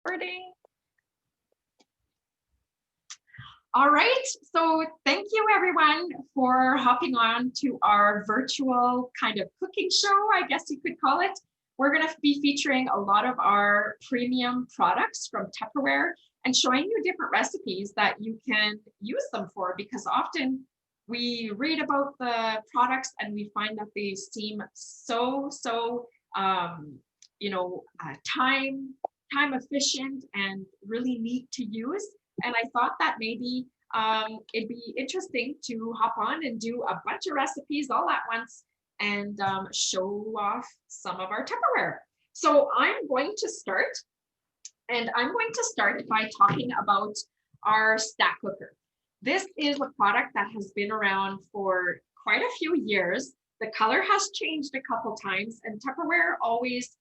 recording. All right, so thank you everyone for hopping on to our virtual kind of cooking show, I guess you could call it. We're going to be featuring a lot of our premium products from Tupperware and showing you different recipes that you can use them for, because often we read about the products and we find that they seem so time efficient and really neat to use. And I thought that maybe it'd be interesting to hop on and do a bunch of recipes all at once and show off some of our Tupperware. So I'm going to start by talking about our stack cooker. This is a product that has been around for quite a few years. The color has changed a couple times, and Tupperware always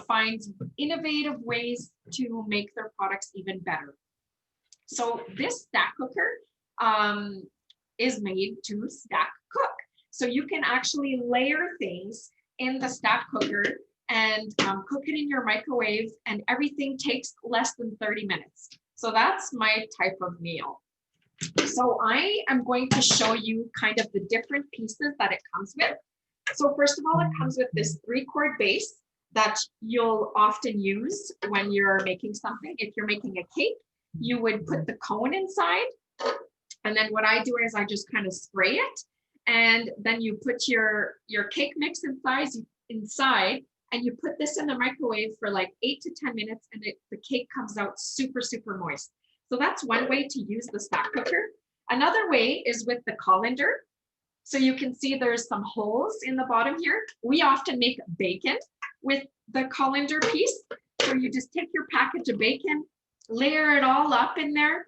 finds innovative ways to make their products even better. So this stack cooker is made to stack cook. So you can actually layer things in the stack cooker and cook it in your microwave, and everything takes less than 30 minutes. So that's my type of meal. So I am going to show you kind of the different pieces that it comes with. So first of all, it comes with this 3-quart base that you'll often use when you're making something. If you're making a cake, you would put the cone inside. And then what I do is I just kind of spray it. And then you put your cake mix inside, and you put this in the microwave for like 8 to 10 minutes, and the cake comes out super moist. So that's one way to use the stack cooker. Another way is with the colander. So you can see there's some holes in the bottom here. We often make bacon with the colander piece. So you just take your package of bacon, layer it all up in there,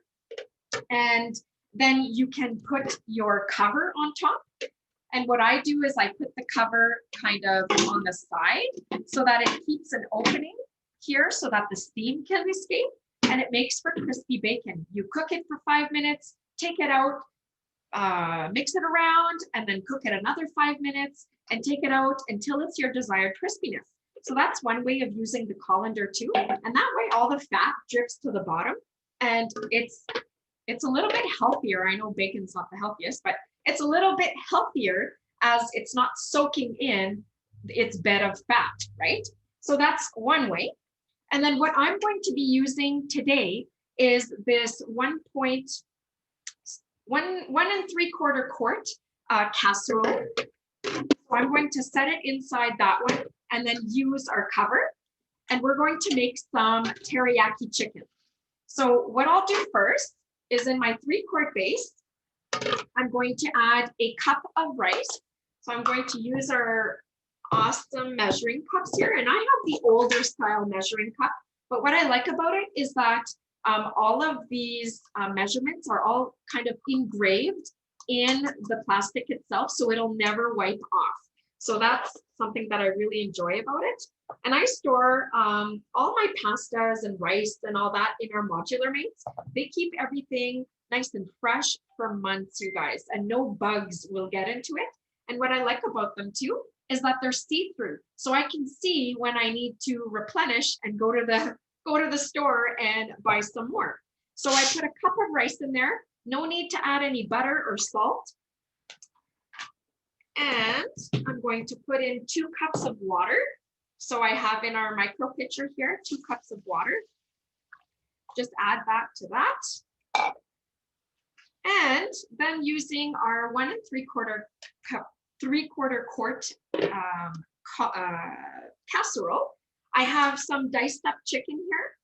and then you can put your cover on top. And what I do is I put the cover kind of on the side so that it keeps an opening here so that the steam can escape, and it makes for crispy bacon. You cook it for 5 minutes, take it out, mix it around, and then cook it another 5 minutes and take it out until it's your desired crispiness. So that's one way of using the colander too. And that way all the fat drips to the bottom, and it's a little bit healthier. I know bacon's not the healthiest, but it's a little bit healthier as it's not soaking in its bed of fat, right? So that's one way. And then what I'm going to be using today is this 1 3/4 quart casserole. So I'm going to set it inside that one and then use our cover. And we're going to make some teriyaki chicken. So what I'll do first is in my 3-quart base, I'm going to add a cup of rice. So I'm going to use our awesome measuring cups here. And I have the older style measuring cup. But what I like about it is that all of these measurements are all kind of engraved in the plastic itself, so it'll never wipe off. So that's something that I really enjoy about it. And I store all my pastas and rice and all that in our modular mates. They keep everything nice and fresh for months, you guys, and no bugs will get into it. And what I like about them too is that they're see-through. So I can see when I need to replenish and go to the store and buy some more. So I put a cup of rice in there. No need to add any butter or salt. And I'm going to put in 2 cups of water. So I have in our micro pitcher here, 2 cups of water. Just add that to that. And then using our 1 3/4 quart casserole, I have some diced up chicken here,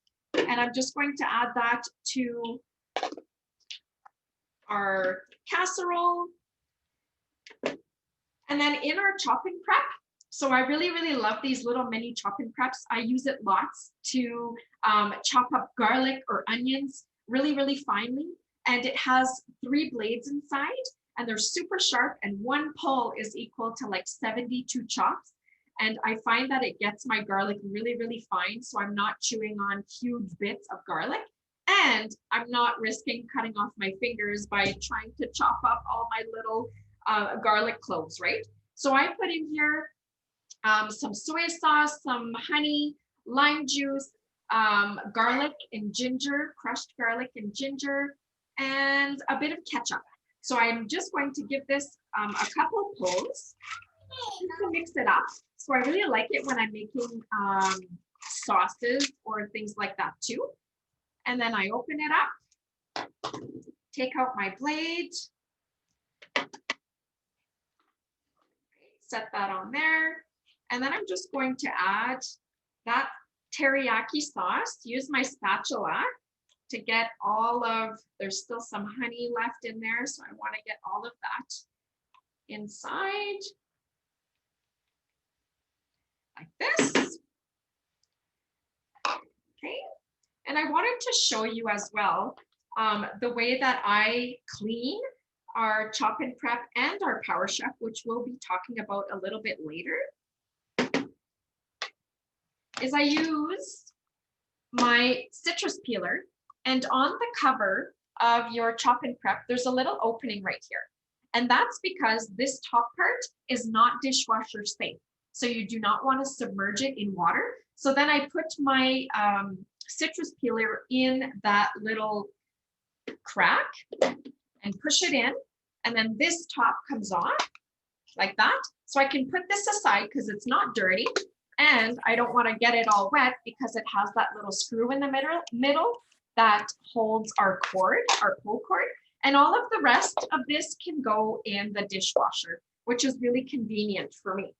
and I'm just going to add that to our casserole. And then in our chopping prep, so I really love these little mini chopping preps. I use it lots to chop up garlic or onions really finely. And it has 3 blades inside, and they're super sharp, and 1 pull is equal to like 72 chops. And I find that it gets my garlic really fine, so I'm not chewing on huge bits of garlic. And I'm not risking cutting off my fingers by trying to chop up all my little garlic cloves, right? So I put in here some soy sauce, some honey, lime juice, garlic and ginger, crushed garlic and ginger, and a bit of ketchup. So I'm just going to give this a couple pulls to mix it up. So I really like it when I'm making sauces or things like that too. And then I open it up, take out my blade, set that on there. And then I'm just going to add that teriyaki sauce, use my spatula to get all of, there's still some honey left in there. So I want to get all of that inside like this. Okay. And I wanted to show you as well the way that I clean our Chop and Prep and our Power Chef, which we'll be talking about a little bit later, is I use my citrus peeler, and on the cover of your Chop and Prep, there's a little opening right here. And that's because this top part is not dishwasher safe. So you do not want to submerge it in water. So then I put my citrus peeler in that little crack and push it in. And then this top comes off like that. So I can put this aside because it's not dirty. And I don't want to get it all wet because it has that little screw in the middle that holds our cord, our pull cord. And all of the rest of this can go in the dishwasher, which is really convenient for me.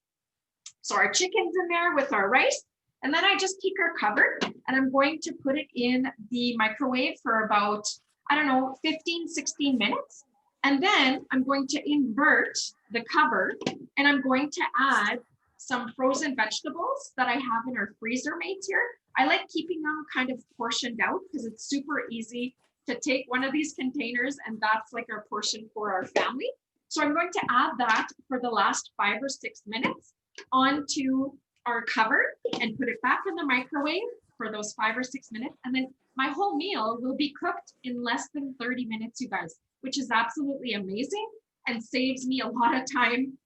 So our chicken's in there with our rice. And then I just take our cover and I'm going to put it in the microwave for about, I don't know, 15, 16 minutes. And then I'm going to invert the cover and I'm going to add some frozen vegetables that I have in our freezer mates here. I like keeping them kind of portioned out because it's super easy to take one of these containers and that's like our portion for our family. So I'm going to add that for the last 5 or 6 minutes onto our cover and put it back in the microwave for those 5 or 6 minutes. And then my whole meal will be cooked in less than 30 minutes, you guys, which is absolutely amazing and saves me a lot of time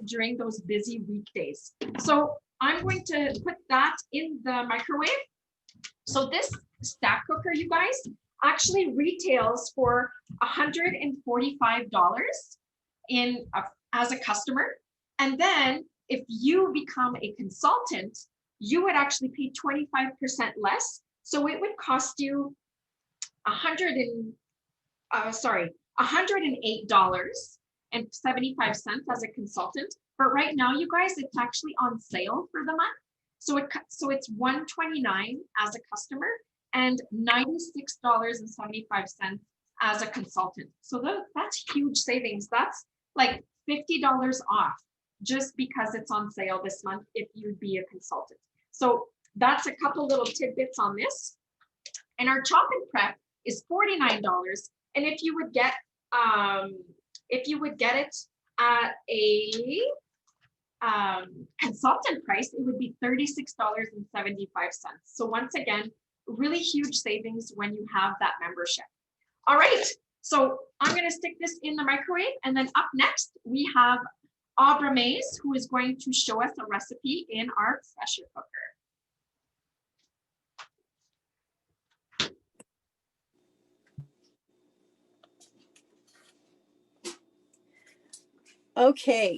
during those busy weekdays. So I'm going to put that in the microwave. So this stack cooker, you guys, actually retails for $145 as a customer. And then if you become a consultant, you would actually pay 25% less. So it would cost you $108.75 as a consultant. But right now, you guys, it's actually on sale for the month. So it's $129 as a customer and $96.75 as a consultant. So that's huge savings. That's like $50 off just because it's on sale this month if you'd be a consultant. So that's a couple little tidbits on this. And our Chop and Prep is $49. And if you would get it at a consultant price, it would be $36.75. So once again, really huge savings when you have that membership. All right, so I'm going to stick this in the microwave, and then up next we have Aubrey Mays, who is going to show us a recipe in our pressure cooker. Okay.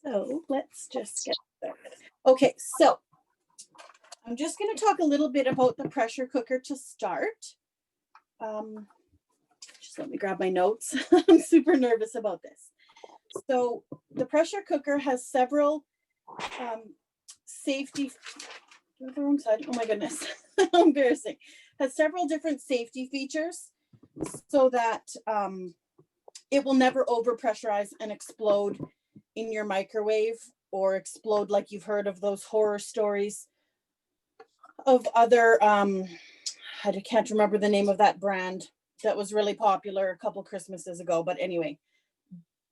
So let's just get started. Okay, so I'm just going to talk a little bit about the pressure cooker to start. Just let me grab my notes. I'm super nervous about this. So the pressure cooker has several safety, do I have the wrong side? Oh my goodness, how embarrassing. Has several different safety features so that it will never overpressurize and explode in your microwave or explode like you've heard of those horror stories of other, I can't remember the name of that brand that was really popular a couple Christmases ago. But anyway,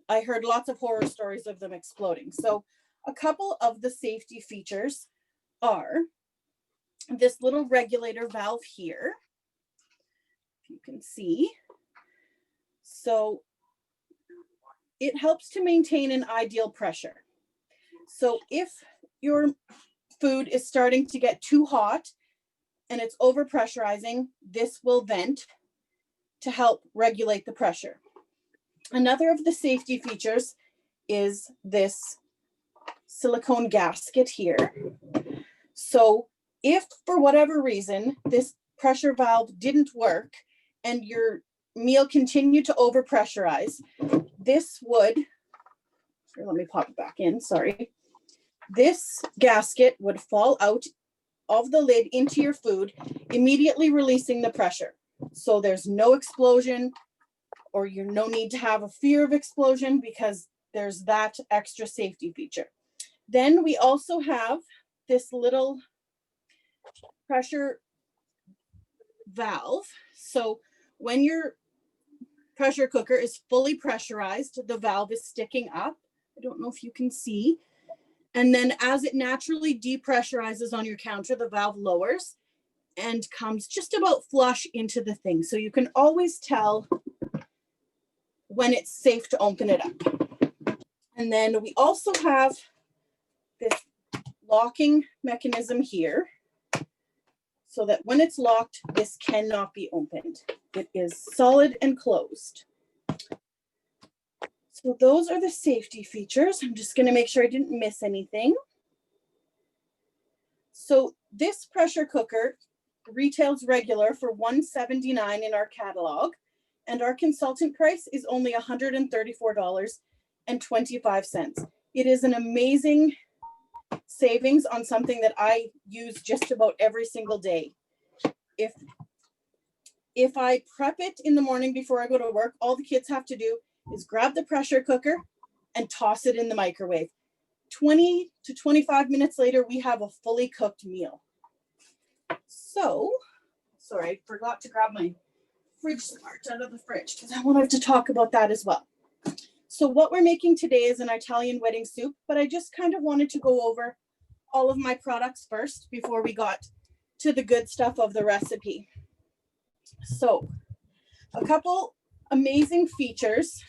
I heard lots of horror stories of them exploding. So a couple of the safety features are this little regulator valve here, if you can see. So it helps to maintain an ideal pressure. So if your food is starting to get too hot and it's overpressurizing, this will vent to help regulate the pressure. Another of the safety features is this silicone gasket here. So if for whatever reason this pressure valve didn't work and your meal continued to overpressurize, this would, let me pop it back in, sorry. This gasket would fall out of the lid into your food, immediately releasing the pressure. So there's no explosion, or you no need to have a fear of explosion because there's that extra safety feature. Then we also have this little pressure valve. So when your pressure cooker is fully pressurized, the valve is sticking up. I don't know if you can see. And then as it naturally depressurizes on your counter, the valve lowers and comes just about flush into the thing. So you can always tell when it's safe to open it up. And then we also have this locking mechanism here so that when it's locked, this cannot be opened. It is solid and closed. So those are the safety features. I'm just going to make sure I didn't miss anything. So this pressure cooker retails regular for $179 in our catalog, and our consultant price is only $134.25. It is an amazing savings on something that I use just about every single day. If I prep it in the morning before I go to work, all the kids have to do is grab the pressure cooker and toss it in the microwave. 20 to 25 minutes later, we have a fully cooked meal. So, sorry, I forgot to grab my fridge smart out of the fridge because I wanted to talk about that as well. So what we're making today is an Italian wedding soup, but I just kind of wanted to go over all of my products first before we got to the good stuff of the recipe. So a couple amazing features,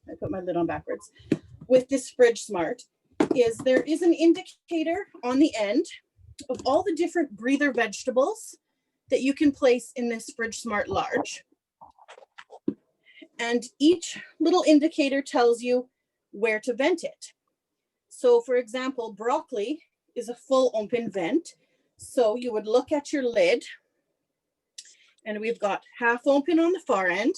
I put my lid on backwards, with this Fridge Smart is there is an indicator on the end of all the different breather vegetables that you can place in this Fridge Smart Large. And each little indicator tells you where to vent it. So for example, broccoli is a full open vent. So you would look at your lid and we've got half open on the far end,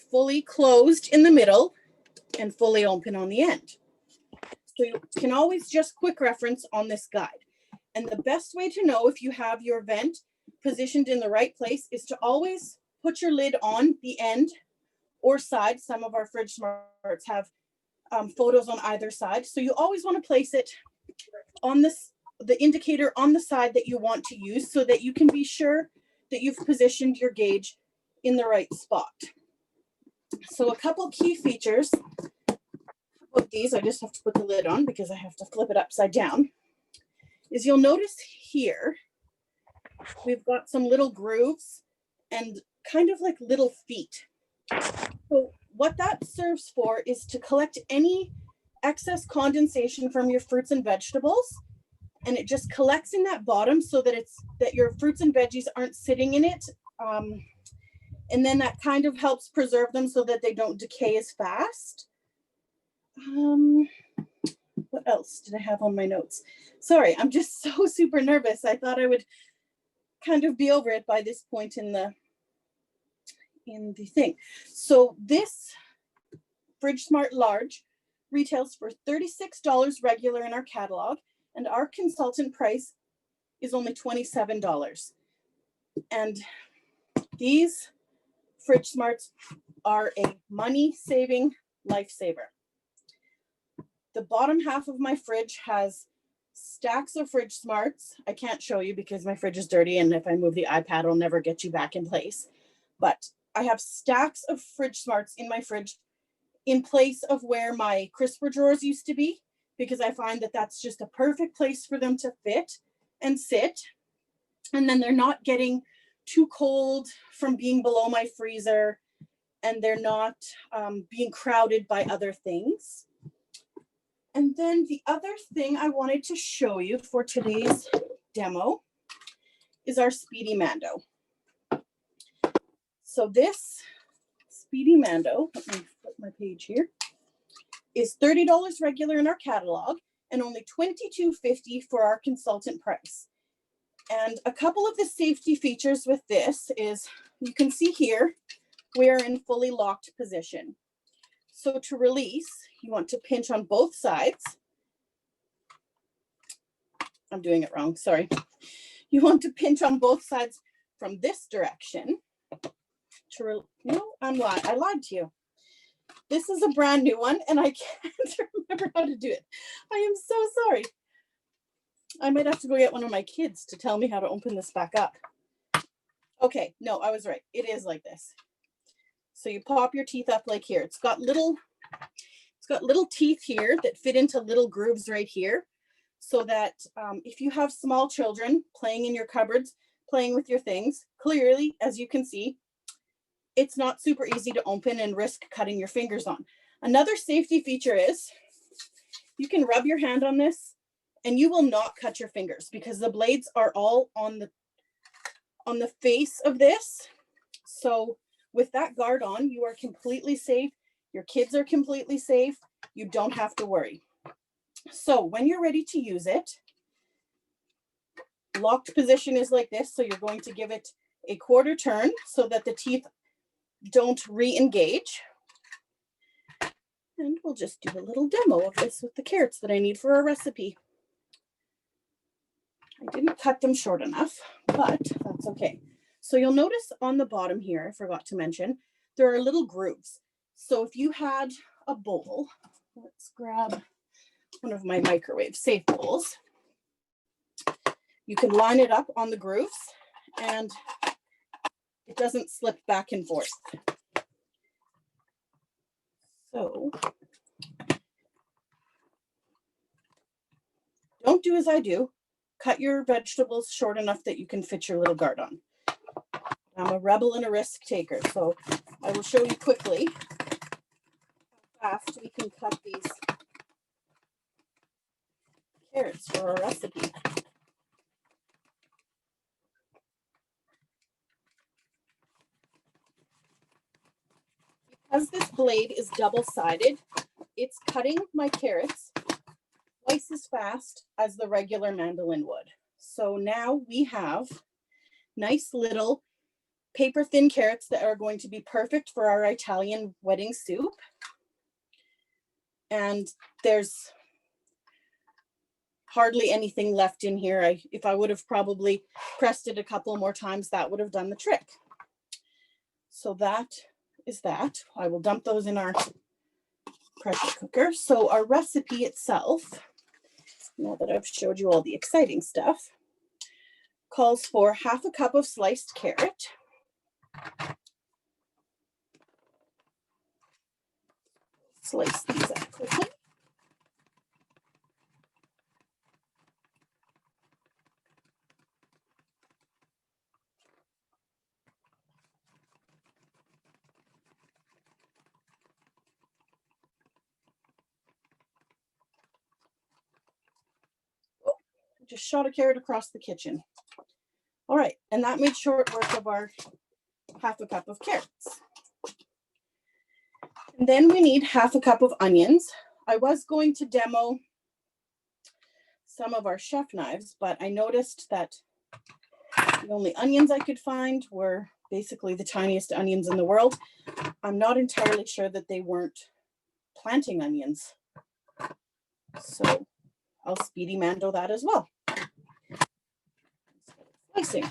fully closed in the middle, and fully open on the end. So you can always just quick reference on this guide. And the best way to know if you have your vent positioned in the right place is to always put your lid on the end or side. Some of our Fridge Smarts have photos on either side. So you always want to place it on this, the indicator on the side that you want to use so that you can be sure that you've positioned your gauge in the right spot. So a couple key features of these, I just have to put the lid on because I have to flip it upside down, is you'll notice here, we've got some little grooves and kind of like little feet. So what that serves for is to collect any excess condensation from your fruits and vegetables, and it just collects in that bottom so that that your fruits and veggies aren't sitting in it. And then that kind of helps preserve them so that they don't decay as fast. What else did I have on my notes? Sorry, I'm just so super nervous. I thought I would kind of be over it by this point in the thing. So this Fridge Smart Large retails for $36 regular in our catalog, and our consultant price is only $27. And these Fridge Smarts are a money-saving lifesaver. The bottom half of my fridge has stacks of Fridge Smarts. I can't show you because my fridge is dirty, and if I move the iPad, it'll never get you back in place. But I have stacks of Fridge Smarts in my fridge in place of where my crisper drawers used to be, because I find that that's just a perfect place for them to fit and sit. And then they're not getting too cold from being below my freezer. and they're not being crowded by other things. And then the other thing I wanted to show you for today's demo is our Speedy Mando. So this Speedy Mando, let me flip my page here, is $30 regular in our catalog and only $22.50 for our consultant price. And a couple of the safety features with this is, you can see here, we are in fully locked position. So to release, you want to pinch on both sides. I'm doing it wrong, sorry. You want to pinch on both sides from this direction. No, I lied to you. This is a brand new one and I can't remember how to do it. I am so sorry. I might have to go get one of my kids to tell me how to open this back up. Okay, no, I was right. It is like this. So you pop your teeth up like here. It's got little teeth here that fit into little grooves right here, so that if you have small children playing in your cupboards, playing with your things, clearly, as you can see, it's not super easy to open and risk cutting your fingers on. Another safety feature is you can rub your hand on this and you will not cut your fingers because the blades are all on the face of this. So with that guard on, you are completely safe. Your kids are completely safe. You don't have to worry. So when you're ready to use it, locked position is like this. So you're going to give it a quarter turn so that the teeth don't re-engage. And we'll just do a little demo of this with the carrots that I need for our recipe. I didn't cut them short enough, but that's okay. So you'll notice on the bottom here, I forgot to mention, there are little grooves. So if you had a bowl, let's grab one of my microwave safe bowls. You can line it up on the grooves and it doesn't slip back and forth. So don't do as I do. Cut your vegetables short enough that you can fit your little guard on. I'm a rebel and a risk taker, so I will show you quickly how fast we can cut these carrots for our recipe. Because this blade is double-sided, it's cutting my carrots twice as fast as the regular mandolin would. So now we have nice little paper thin carrots that are going to be perfect for our Italian wedding soup. And there's hardly anything left in here. If I would have probably pressed it a couple more times, that would have done the trick. So that is that. I will dump those in our pressure cooker. So our recipe itself, now that I've showed you all the exciting stuff, calls for half a cup of sliced carrot, slice these up quickly. Oh, just shot a carrot across the kitchen. All right, and that made short work of our half a cup of carrots. And then we need half a cup of onions. I was going to demo some of our chef knives, but I noticed that the only onions I could find were basically the tiniest onions in the world. I'm not entirely sure that they weren't planting onions. So I'll Speedy Mando that as well. Slicing.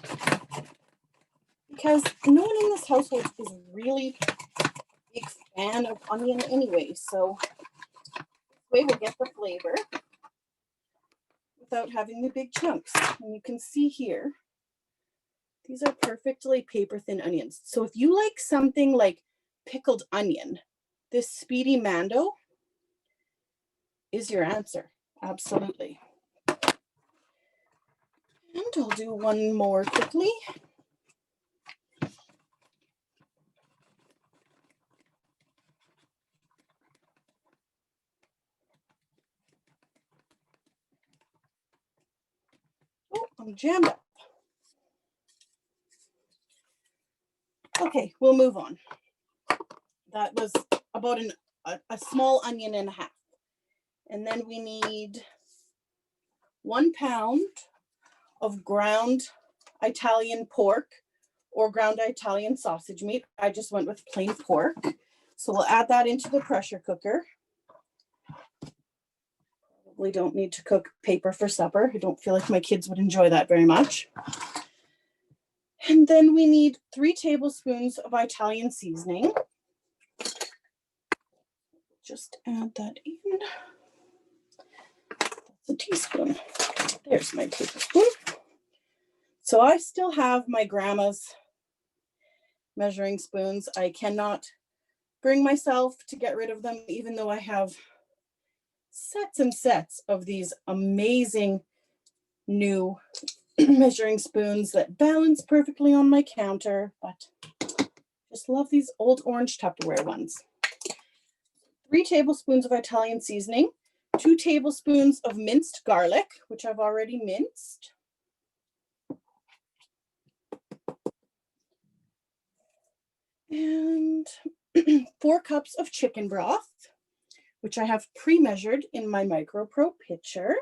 Because no one in this household is really a big fan of onion anyway, so this way we'll get the flavor without having the big chunks. And you can see here, these are perfectly paper thin onions. So if you like something like pickled onion, this Speedy Mando is your answer. Absolutely. And I'll do one more quickly. I'm jammed up. Okay, we'll move on. That was about a small onion and a half. And then we need 1 pound of ground Italian pork or ground Italian sausage meat. I just went with plain pork. So we'll add that into the pressure cooker. We don't need to cook paper for supper. I don't feel like my kids would enjoy that very much. And then we need 3 tablespoons of Italian seasoning. Just add that in. That's a teaspoon. There's my tablespoon. So I still have my grandma's measuring spoons. I cannot bring myself to get rid of them, even though I have sets and sets of these amazing new measuring spoons that balance perfectly on my counter, but just love these old orange Tupperware ones. 3 tablespoons of Italian seasoning, 2 tablespoons of minced garlic, which I've already minced. And 4 cups of chicken broth, which I have pre-measured in my MicroPro pitcher.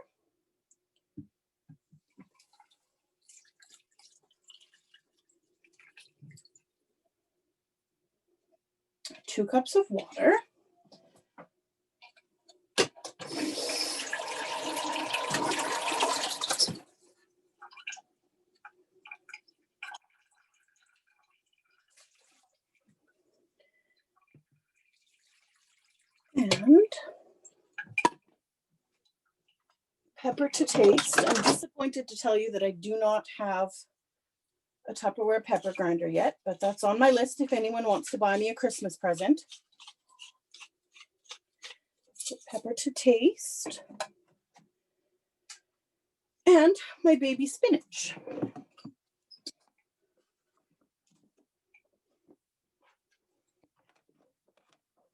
2 cups of water. And pepper to taste. I'm disappointed to tell you that I do not have a Tupperware pepper grinder yet, but that's on my list if anyone wants to buy me a Christmas present. So pepper to taste. And my baby spinach.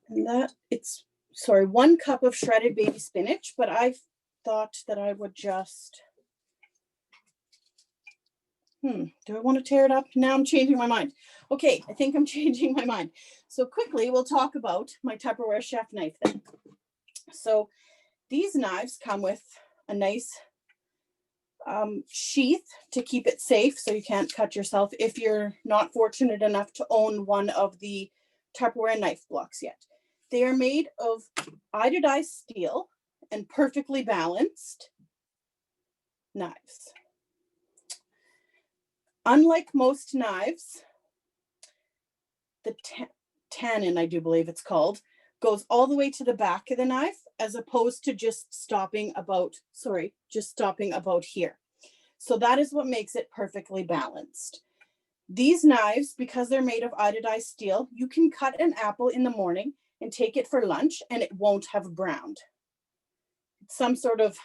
And that it's, sorry, 1 cup of shredded baby spinach, but I thought that I would just, do I want to tear it up? Now I'm changing my mind. Okay, I think I'm changing my mind. So quickly, we'll talk about my Tupperware chef knife then. So these knives come with a nice sheath to keep it safe so you can't cut yourself if you're not fortunate enough to own one of the Tupperware knife blocks yet. They are made of iodized steel and perfectly balanced knives. Unlike most knives, the tannin, I do believe it's called, goes all the way to the back of the knife as opposed to just stopping about here. So that is what makes it perfectly balanced. These knives, because they're made of iodized steel, you can cut an apple in the morning and take it for lunch and it won't have browned. It's some sort of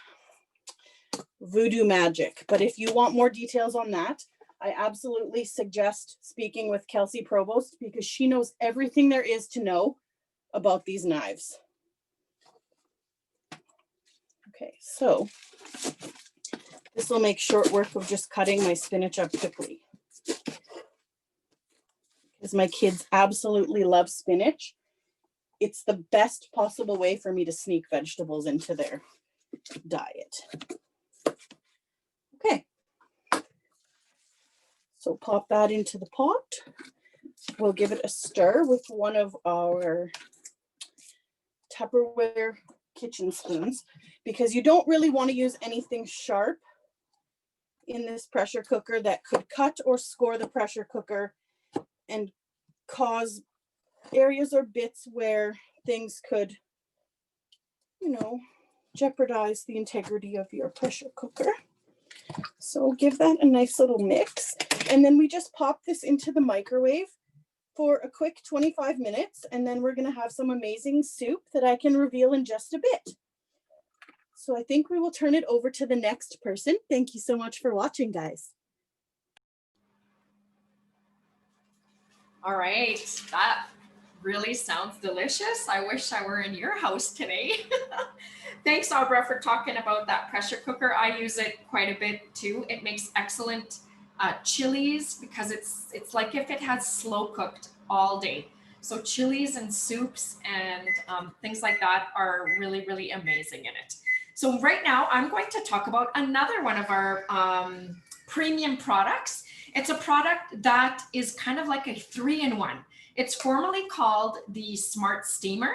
voodoo magic. But if you want more details on that, I absolutely suggest speaking with Kelsey Provost because she knows everything there is to know about these knives. Okay, so this will make short work of just cutting my spinach up quickly. Because my kids absolutely love spinach. It's the best possible way for me to sneak vegetables into their diet. Okay. So pop that into the pot. We'll give it a stir with one of our Tupperware kitchen spoons because you don't really want to use anything sharp in this pressure cooker that could cut or score the pressure cooker and cause areas or bits where things could, jeopardize the integrity of your pressure cooker. So give that a nice little mix. And then we just pop this into the microwave for a quick 25 minutes. And then we're going to have some amazing soup that I can reveal in just a bit. So I think we will turn it over to the next person. Thank you so much for watching, guys. All right, that really sounds delicious. I wish I were in your house today. Thanks, Abra, for talking about that pressure cooker. I use it quite a bit too. It makes excellent chilies because it's like if it has slow cooked all day. So chilies and soups and things like that are really, really amazing in it. So right now I'm going to talk about another one of our premium products. It's a product that is kind of like a 3-in-1. It's formerly called the Smart Steamer,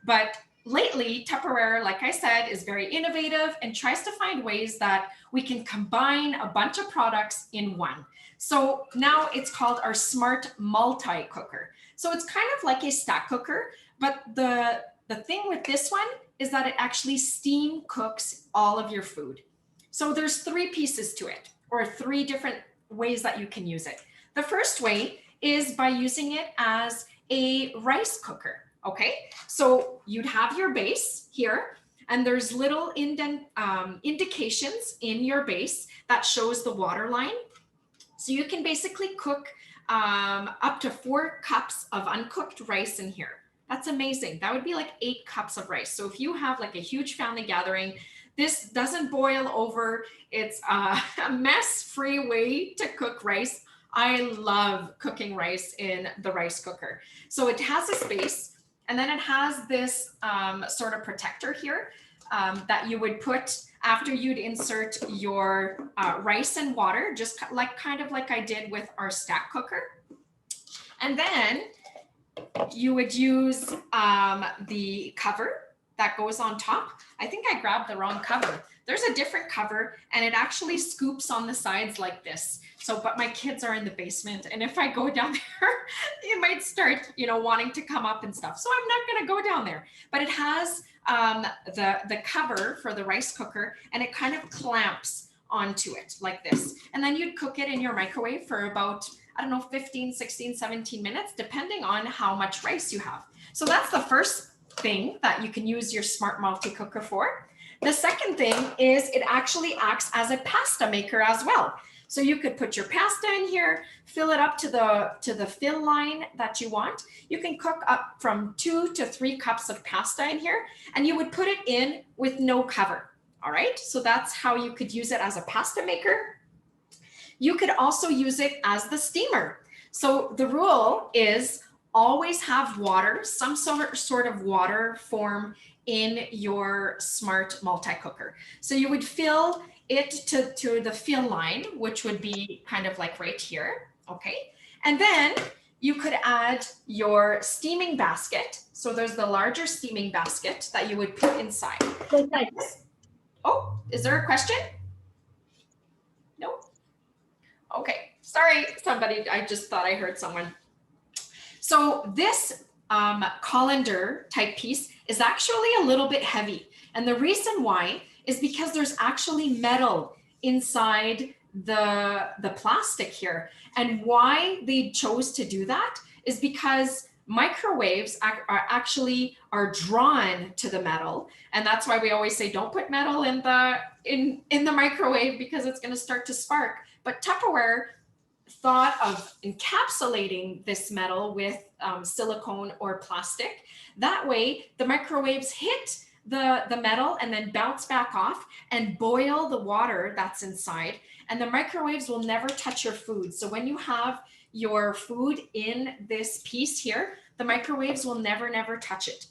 but lately Tupperware, like I said, is very innovative and tries to find ways that we can combine a bunch of products in one. So now it's called our Smart Multi-Cooker. So it's kind of like a stack cooker, but the thing with this one is that it actually steam cooks all of your food. So there's 3 pieces to it, or 3 different ways that you can use it. The first way is by using it as a rice cooker, okay? So you'd have your base here, and there's little indications in your base that shows the water line. So you can basically cook up to 4 cups of uncooked rice in here. That's amazing. That would be like 8 cups of rice. So if you have like a huge family gathering, this doesn't boil over. It's a mess-free way to cook rice. I love cooking rice in the rice cooker. So it has a space, and then it has this sort of protector here that you would put after you'd insert your rice and water, just kind of like I did with our stack cooker. And then you would use the cover that goes on top. I think I grabbed the wrong cover. There's a different cover, and it actually scoops on the sides like this. So, but my kids are in the basement, and if I go down there, it might start, wanting to come up and stuff. So I'm not gonna go down there. But it has the cover for the rice cooker, and it kind of clamps onto it like this. And then you'd cook it in your microwave for about, 15, 16, 17 minutes, depending on how much rice you have. So that's the first thing that you can use your Smart Multi-Cooker for. The second thing is it actually acts as a pasta maker as well. So you could put your pasta in here, fill it up to the fill line that you want. You can cook up from 2 to 3 cups of pasta in here, and you would put it in with no cover. All right, so that's how you could use it as a pasta maker. You could also use it as the steamer. So the rule is always have water, some sort of water form in your Smart Multi-Cooker. So you would fill it to the fill line, which would be kind of like right here, okay? And then you could add your steaming basket. So there's the larger steaming basket that you would put inside. Oh, is there a question? No? Okay, sorry, somebody, I just thought I heard someone. So this colander type piece is actually a little bit heavy. And the reason why is because there's actually metal inside the plastic here. And why they chose to do that is because microwaves are drawn to the metal. And that's why we always say, don't put metal in the microwave because it's gonna start to spark. But Tupperware thought of encapsulating this metal with silicone or plastic. That way the microwaves hit the metal and then bounce back off and boil the water that's inside, and the microwaves will never touch your food. So when you have your food in this piece here, the microwaves will never touch it.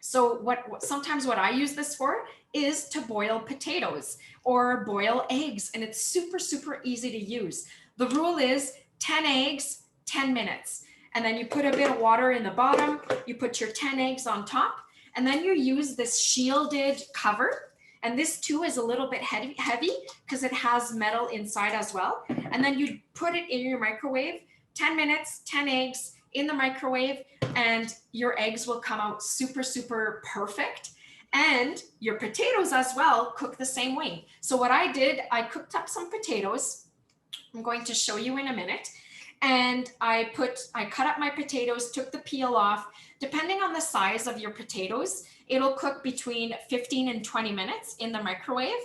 So sometimes what I use this for is to boil potatoes or boil eggs, and it's super easy to use. The rule is 10 eggs, 10 minutes. And then you put a bit of water in the bottom, you put your 10 eggs on top, and then you use this shielded cover. And this too is a little bit heavy because it has metal inside as well. And then you put it in your microwave, 10 minutes, 10 eggs in the microwave, and your eggs will come out super perfect. And your potatoes as well cook the same way. So what I did, I cooked up some potatoes. I'm going to show you in a minute. And I cut up my potatoes, took the peel off. Depending on the size of your potatoes, it'll cook between 15 and 20 minutes in the microwave,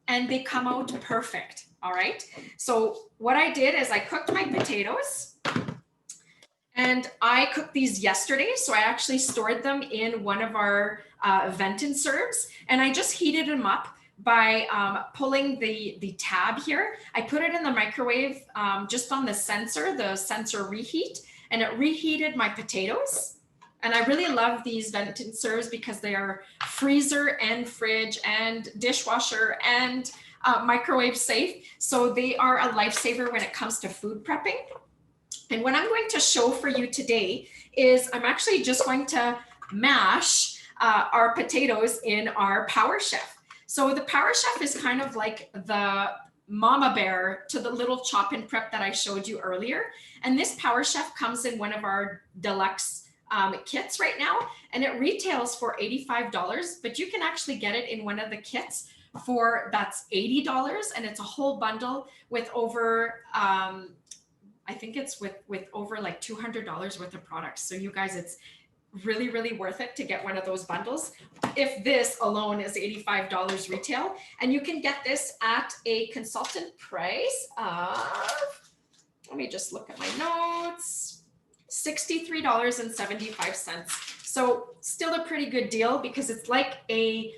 and they come out perfect, all right? So what I did is I cooked my potatoes, And I cooked these yesterday, so I actually stored them in one of our vent and serves, and I just heated them up by pulling the tab here. I put it in the microwave just on the sensor reheat, and it reheated my potatoes. And I really love these vent and serves because they are freezer and fridge and dishwasher and microwave safe. So they are a lifesaver when it comes to food prepping. And what I'm going to show for you today is I'm actually just going to mash our potatoes in our Power Chef. So the Power Chef is kind of like the mama bear to the little chop and prep that I showed you earlier. And this Power Chef comes in one of our deluxe kits right now, and it retails for $85, but you can actually get it in one of the kits for that's $80, and it's a whole bundle with over I think it's with over like $200 worth of products. So you guys, it's really, really worth it to get one of those bundles. If this alone is $85 retail, and you can get this at a consultant price of, let me just look at my notes, $63.75. So still a pretty good deal because it's like a,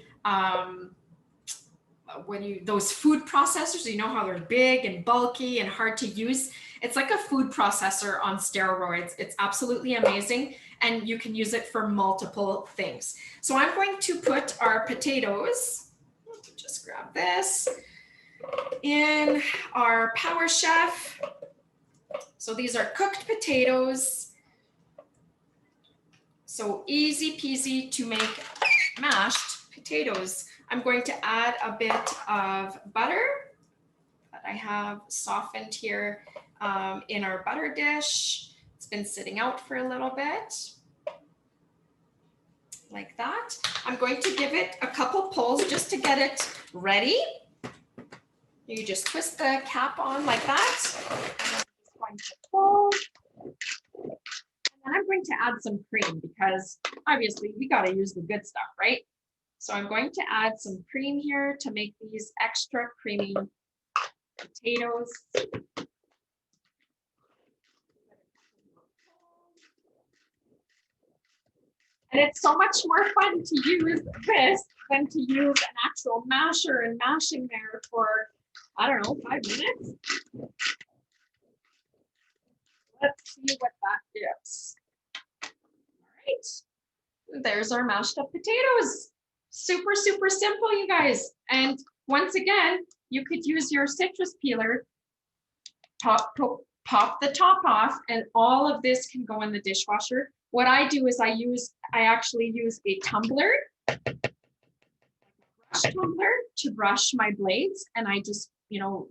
those food processors, you know how they're big and bulky and hard to use. It's like a food processor on steroids. It's absolutely amazing, and you can use it for multiple things. So I'm going to put our potatoes, just grab this, in our Power Chef. So these are cooked potatoes. So easy peasy to make mashed potatoes. I'm going to add a bit of butter that I have softened here in our butter dish. It's been sitting out for a little bit, like that. I'm going to give it a couple pulls just to get it ready. You just twist the cap on like that. And I'm just going to pull. And I'm going to add some cream because obviously we got to use the good stuff, right? So I'm going to add some cream here to make these extra creamy potatoes. And it's so much more fun to use this than to use an actual masher and mashing there for, I don't know, 5 minutes. Let's see what that gives. All right, there's our mashed up potatoes. Super, super simple, you guys. And once again, you could use your citrus peeler, pop the top off, and all of this can go in the dishwasher. What I do is I actually use a tumbler, brush tumbler, to brush my blades, and I just,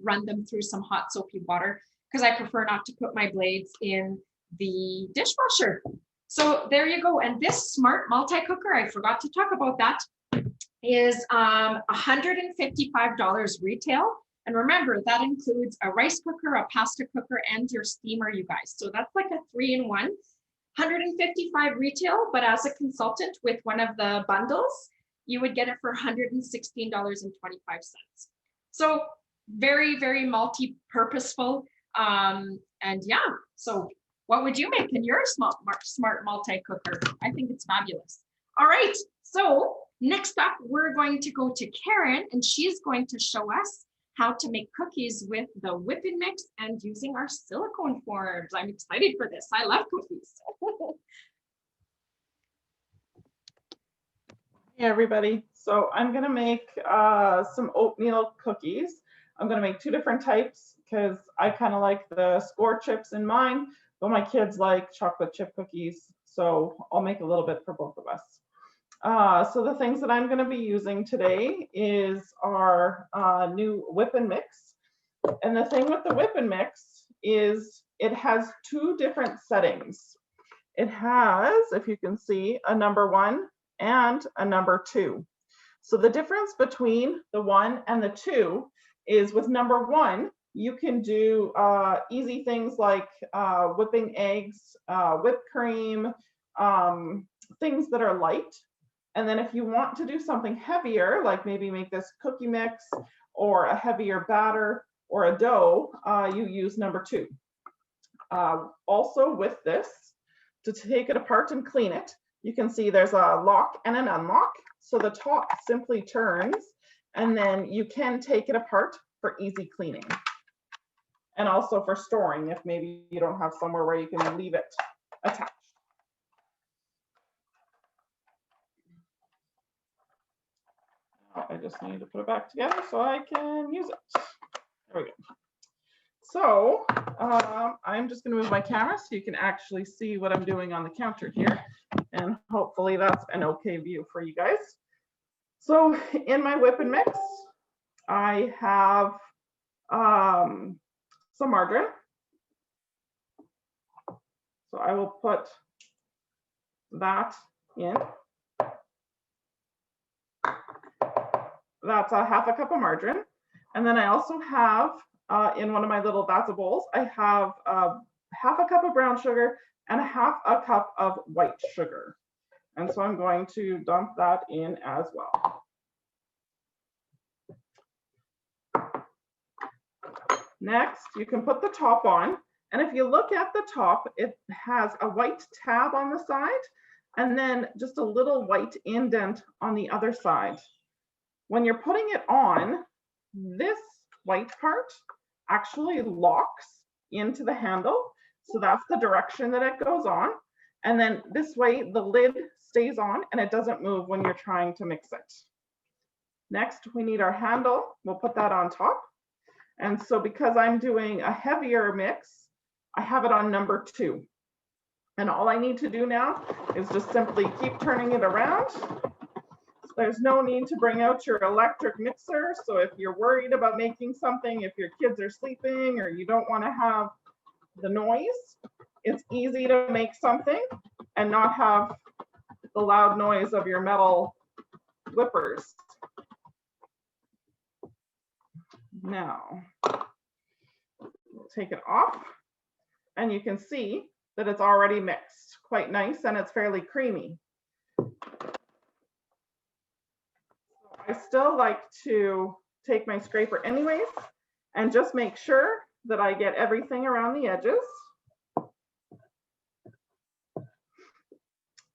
run them through some hot soapy water because I prefer not to put my blades in the dishwasher. So there you go. And this smart multi-cooker, I forgot to talk about that, is $155 retail. And remember, that includes a rice cooker, a pasta cooker, and your steamer, you guys. So that's like a 3-in-1. $155 retail, but as a consultant with one of the bundles, you would get it for $116.25. So very, very multi-purposeful. And yeah, so what would you make in your smart multi-cooker? I think it's fabulous. All right, so next up, we're going to go to Karen, and she's going to show us how to make cookies with the whipping mix and using our silicone forms. I'm excited for this. I love cookies. Hey everybody, so I'm gonna make some oatmeal cookies. I'm gonna make 2 different types because I kind of like the score chips in mine, but my kids like chocolate chip cookies, so I'll make a little bit for both of us. So the things that I'm going to be using today is our new whip and mix. And the thing with the whip and mix is it has 2 different settings. It has, if you can see, a number 1 and a number 2. So the difference between the 1 and the 2 is with number 1, you can do easy things like whipping eggs, whipped cream, things that are light. And then if you want to do something heavier, like maybe make this cookie mix or a heavier batter or a dough, you use number 2. Also with this, to take it apart and clean it, you can see there's a lock and an unlock. So the top simply turns, and then you can take it apart for easy cleaning. And also for storing if maybe you don't have somewhere where you can leave it attached. Now I just need to put it back together so I can use it. There we go. So I'm just going to move my camera so you can actually see what I'm doing on the counter here. And hopefully that's an okay view for you guys. So in my whip and mix, I have some margarine. So I will put that in. That's a half a cup of margarine. And then I also have in one of my little bats of bowls, I have half a cup of brown sugar and half a cup of white sugar. And so I'm going to dump that in as well. Next, you can put the top on. And if you look at the top, it has a white tab on the side and then just a little white indent on the other side. When you're putting it on, this white part actually locks into the handle. So that's the direction that it goes on. And then this way the lid stays on and it doesn't move when you're trying to mix it. Next, we need our handle. We'll put that on top. And so because I'm doing a heavier mix, I have it on number 2. And all I need to do now is just simply keep turning it around. There's no need to bring out your electric mixer. So if you're worried about making something, if your kids are sleeping or you don't want to have the noise, it's easy to make something and not have the loud noise of your metal whippers. Now, we'll take it off and you can see that it's already mixed quite nice and it's fairly creamy. I still like to take my scraper anyways and just make sure that I get everything around the edges.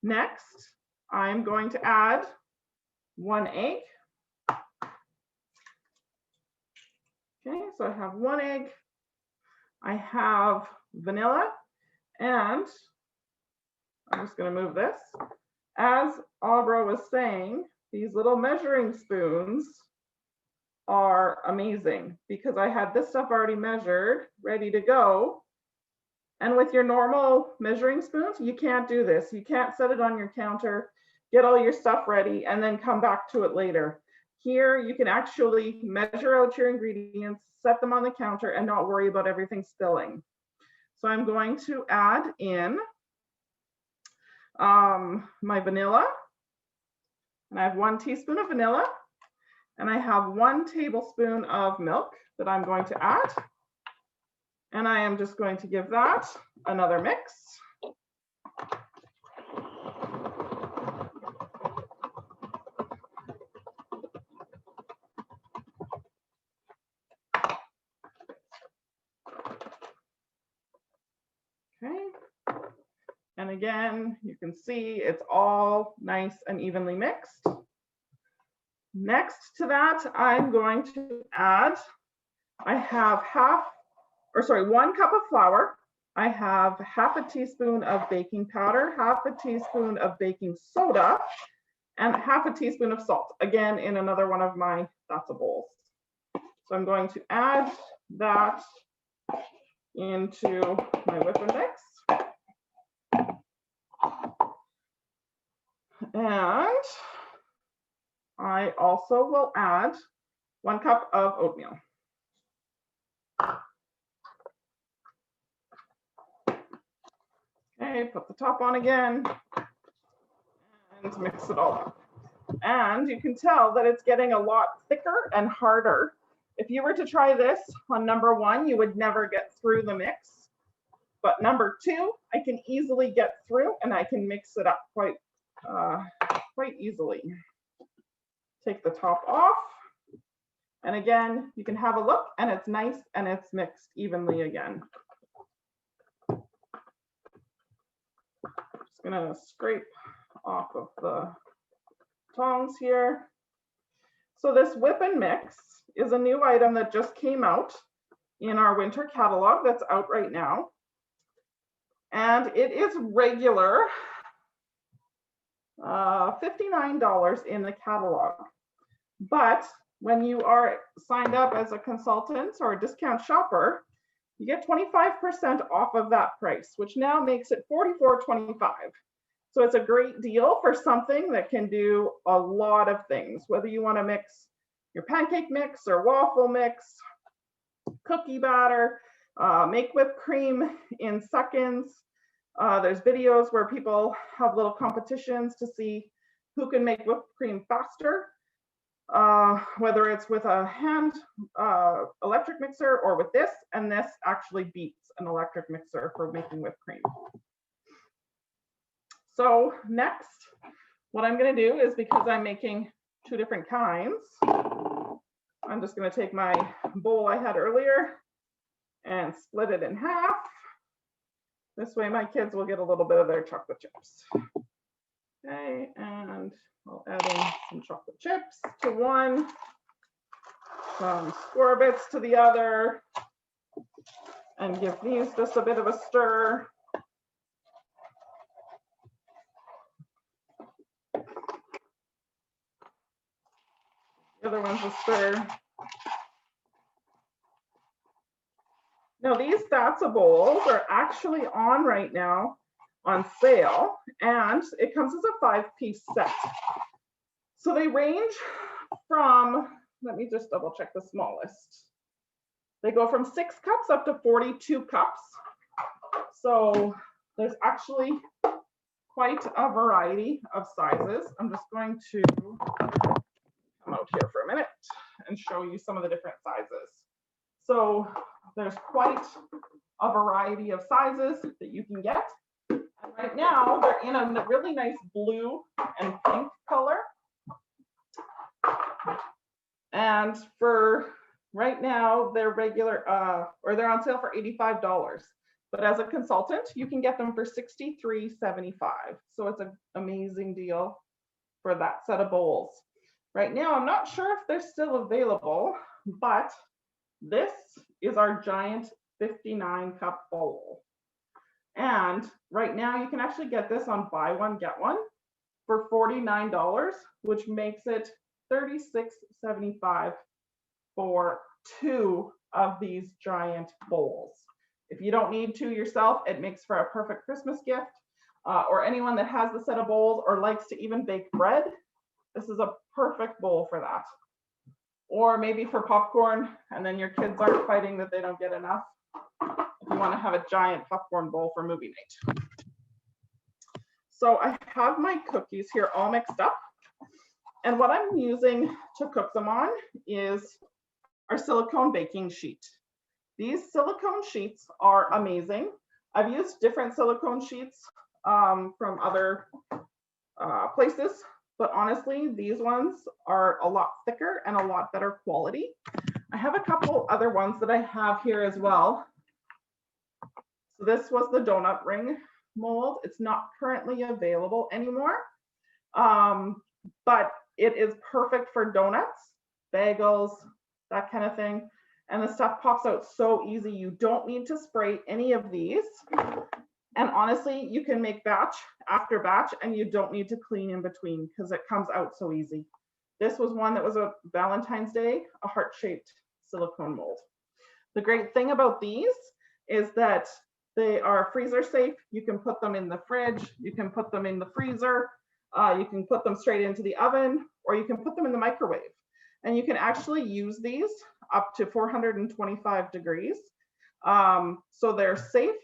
Next, I'm going to add 1 egg. Okay, so I have 1 egg. I have vanilla, and I'm just going to move this. As Aubra was saying, these little measuring spoons are amazing because I had this stuff already measured, ready to go. And with your normal measuring spoons, you can't do this. You can't set it on your counter, get all your stuff ready, and then come back to it later. Here, you can actually measure out your ingredients, set them on the counter, and not worry about everything spilling. So I'm going to add in my vanilla. And I have 1 teaspoon of vanilla, and I have 1 tablespoon of milk that I'm going to add. And I am just going to give that another mix. Okay. And again, you can see it's all nice and evenly mixed. Next to that, I'm going to add, I have 1 cup of flour. I have half a teaspoon of baking powder, half a teaspoon of baking soda, and half a teaspoon of salt, again, in another one of my lots of bowls. So I'm going to add that into my whip and mix. And I also will add 1 cup of oatmeal. Okay, put the top on again and mix it all up. And you can tell that it's getting a lot thicker and harder. If you were to try this on number 1, you would never get through the mix. But number 2, I can easily get through and I can mix it up quite easily. Take the top off. And again, you can have a look and it's nice and it's mixed evenly again. Just gonna scrape off of the tongs here. So this whip and mix is a new item that just came out in our winter catalog that's out right now. And it is regular $59 in the catalog. But when you are signed up as a consultant or a discount shopper, you get 25% off of that price, which now makes it $44.25. So it's a great deal for something that can do a lot of things, whether you want to mix your pancake mix or waffle mix, cookie batter, make whipped cream in seconds. There's videos where people have little competitions to see who can make whipped cream faster, whether it's with a hand electric mixer or with this, and this actually beats an electric mixer for making whipped cream. So next, what I'm going to do is, because I'm making two different kinds, I'm just going to take my bowl I had earlier and split it in half. This way my kids will get a little bit of their chocolate chips. Okay, and I'll add in some chocolate chips to one, some score bits to the other, and give these just a bit of a stir. The other one's a stir. Now these Satsa bowls are actually on right now on sale, and it comes as a 5-piece set. So they range from, let me just double check the smallest. They go from 6 cups up to 42 cups. So there's actually quite a variety of sizes. I'm just going to come out here for a minute and show you some of the different sizes. So there's quite a variety of sizes that you can get. And right now they're in a really nice blue and pink color. And for right now, they're regular, or they're on sale for $85. But as a consultant, you can get them for $63.75. So it's an amazing deal for that set of bowls. Right now, I'm not sure if they're still available, but this is our giant 59-cup bowl. And right now, you can actually get this on buy one, get one for $49, which makes it $36.75 for 2 of these giant bowls. If you don't need 2 yourself, it makes for a perfect Christmas gift, or anyone that has the set of bowls or likes to even bake bread. This is a perfect bowl for that. Or maybe for popcorn, and then your kids aren't fighting that they don't get enough. If you want to have a giant popcorn bowl for movie night. So I have my cookies here all mixed up. And what I'm using to cook them on is our silicone baking sheet. These silicone sheets are amazing. I've used different silicone sheets from other places, but honestly, these ones are a lot thicker and a lot better quality. I have a couple other ones that I have here as well. So this was the donut ring mold. It's not currently available anymore, but it is perfect for donuts, bagels, that kind of thing. And the stuff pops out so easy. You don't need to spray any of these. And honestly, you can make batch after batch and you don't need to clean in between because it comes out so easy. This was one that was a Valentine's Day, a heart-shaped silicone mold. The great thing about these is that they are freezer safe. You can put them in the fridge, you can put them in the freezer, you can put them straight into the oven, or you can put them in the microwave. And you can actually use these up to 425 degrees. So they're safe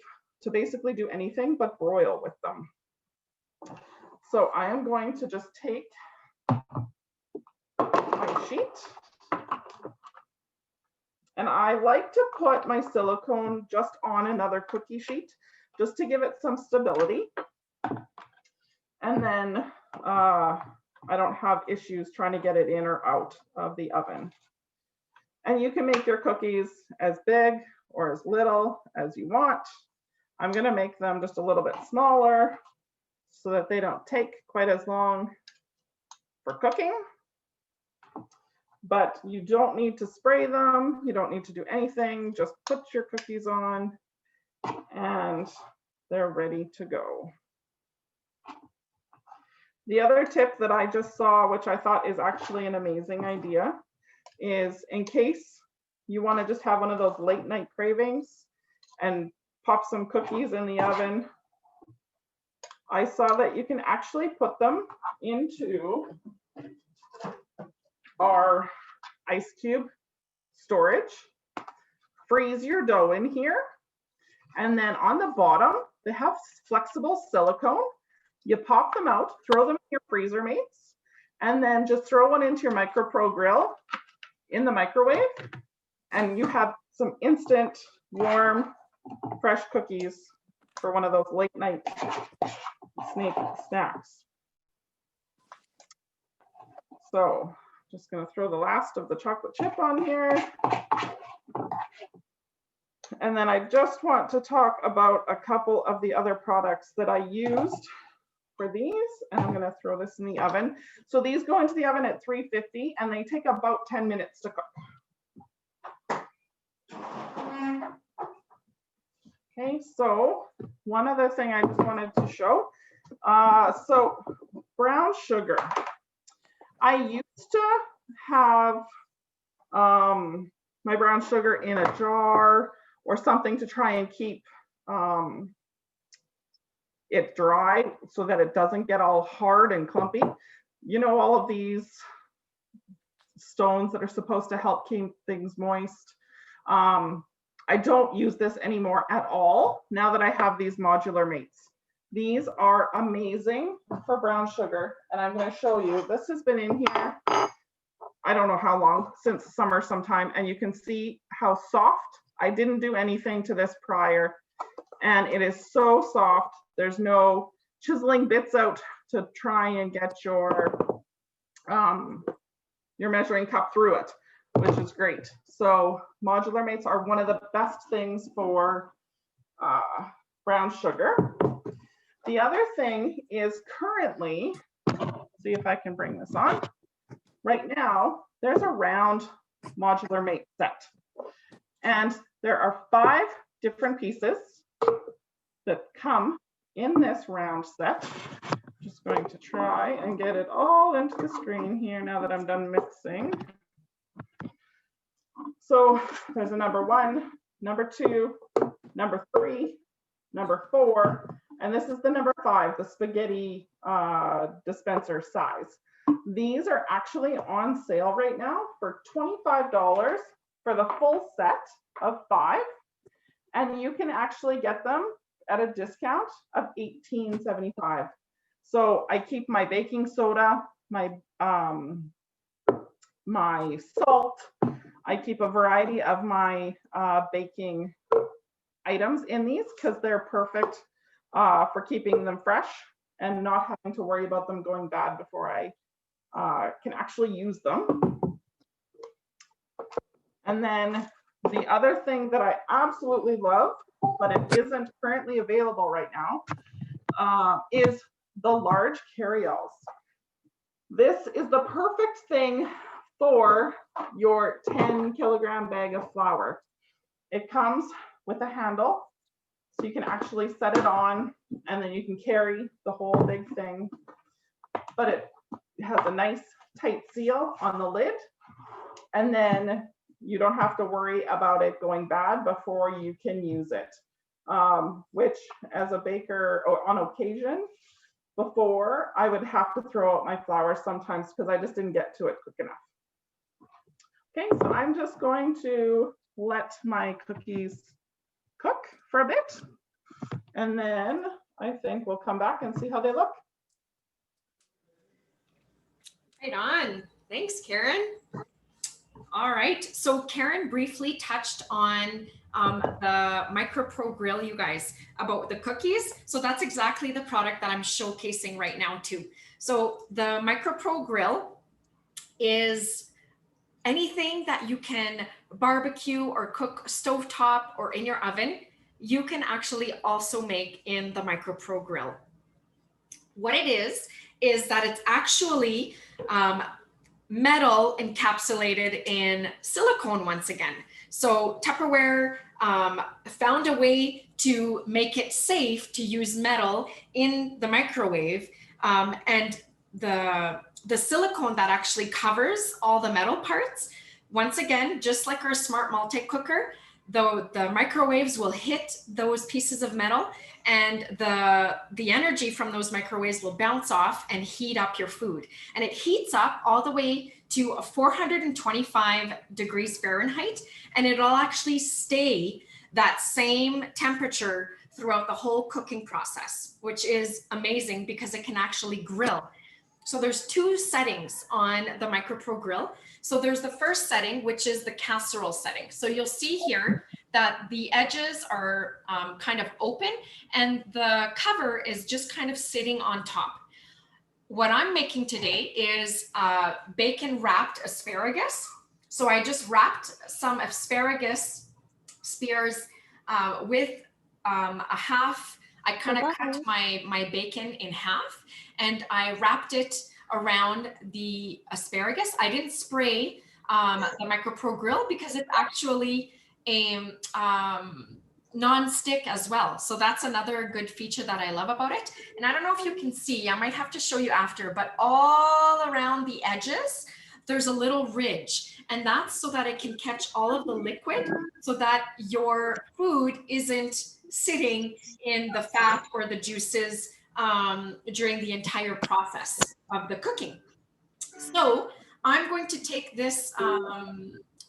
to basically do anything but broil with them. So I am going to just take my sheet. And I like to put my silicone just on another cookie sheet, just to give it some stability. And then I don't have issues trying to get it in or out of the oven. And you can make your cookies as big or as little as you want. I'm gonna make them just a little bit smaller so that they don't take quite as long for cooking. But you don't need to spray them. You don't need to do anything. Just put your cookies on and they're ready to go. The other tip that I just saw, which I thought is actually an amazing idea, is in case you want to just have one of those late night cravings and pop some cookies in the oven, I saw that you can actually put them into our ice cube storage, freeze your dough in here, and then on the bottom, they have flexible silicone. You pop them out, throw them in your freezer mates, and then just throw one into your MicroPro grill in the microwave, and you have some instant, warm, fresh cookies for one of those late night snacks. So just going to throw the last of the chocolate chip on here. And then I just want to talk about a couple of the other products that I used for these. And I'm going to throw this in the oven. So these go into the oven at 350 and they take about 10 minutes to cook. Okay, so one other thing I just wanted to show. So brown sugar. I used to have my brown sugar in a jar or something to try and keep it dry so that it doesn't get all hard and clumpy. You know, all of these stones that are supposed to help keep things moist. I don't use this anymore at all now that I have these modular mates. These are amazing for brown sugar, and I'm going to show you. This has been in here, I don't know how long, since summer sometime, and you can see how soft. I didn't do anything to this prior, and it is so soft. There's no chiseling bits out to try and get your measuring cup through it, which is great. So modular mates are one of the best things for brown sugar. The other thing is currently, see if I can bring this on. Right now, there's a round modular mate set. And there are 5 different pieces that come in this round set. Just going to try and get it all into the screen here now that I'm done mixing. So there's a number 1, number 2, number 3, number 4, and this is the number 5, the spaghetti dispenser size. These are actually on sale right now for $25 for the full set of 5. And you can actually get them at a discount of $18.75. So I keep my baking soda, my salt. I keep a variety of my baking items in these because they're perfect for keeping them fresh and not having to worry about them going bad before I can actually use them. And then the other thing that I absolutely love, but it isn't currently available right now, is the large carryalls. This is the perfect thing for your 10-kilogram bag of flour. It comes with a handle, so you can actually set it on, and then you can carry the whole big thing. But it has a nice tight seal on the lid, and then you don't have to worry about it going bad before you can use it. Which, as a baker, or on occasion, before I would have to throw out my flour sometimes because I just didn't get to it quick enough. Okay, so I'm just going to let my cookies cook for a bit, and then I think we'll come back and see how they look. Right on. Thanks, Karen. All right. So Karen briefly touched on the MicroPro grill, you guys, about the cookies. So that's exactly the product that I'm showcasing right now too. So the MicroPro grill is anything that you can barbecue or cook stovetop or in your oven, you can actually also make in the MicroPro grill. What it is that it's actually metal encapsulated in silicone once again. So Tupperware found a way to make it safe to use metal in the microwave, and the silicone that actually covers all the metal parts, once again, just like our smart multi-cooker, though the microwaves will hit those pieces of metal, and the energy from those microwaves will bounce off and heat up your food. And it heats up all the way to 425 degrees Fahrenheit, and it'll actually stay that same temperature throughout the whole cooking process, which is amazing because it can actually grill. So there's two settings on the MicroPro grill. So there's the first setting, which is the casserole setting. So you'll see here that the edges are kind of open and the cover is just kind of sitting on top. What I'm making today is bacon wrapped asparagus. So I just wrapped some asparagus spears with a half. I kind of cut my bacon in half and I wrapped it around the asparagus. I didn't spray the MicroPro grill because it's actually a non-stick as well. So that's another good feature that I love about it. And I don't know if you can see, I might have to show you after, but all around the edges, there's a little ridge, and that's so that it can catch all of the liquid so that your food isn't sitting in the fat or the juices during the entire process of the cooking. So I'm going to take this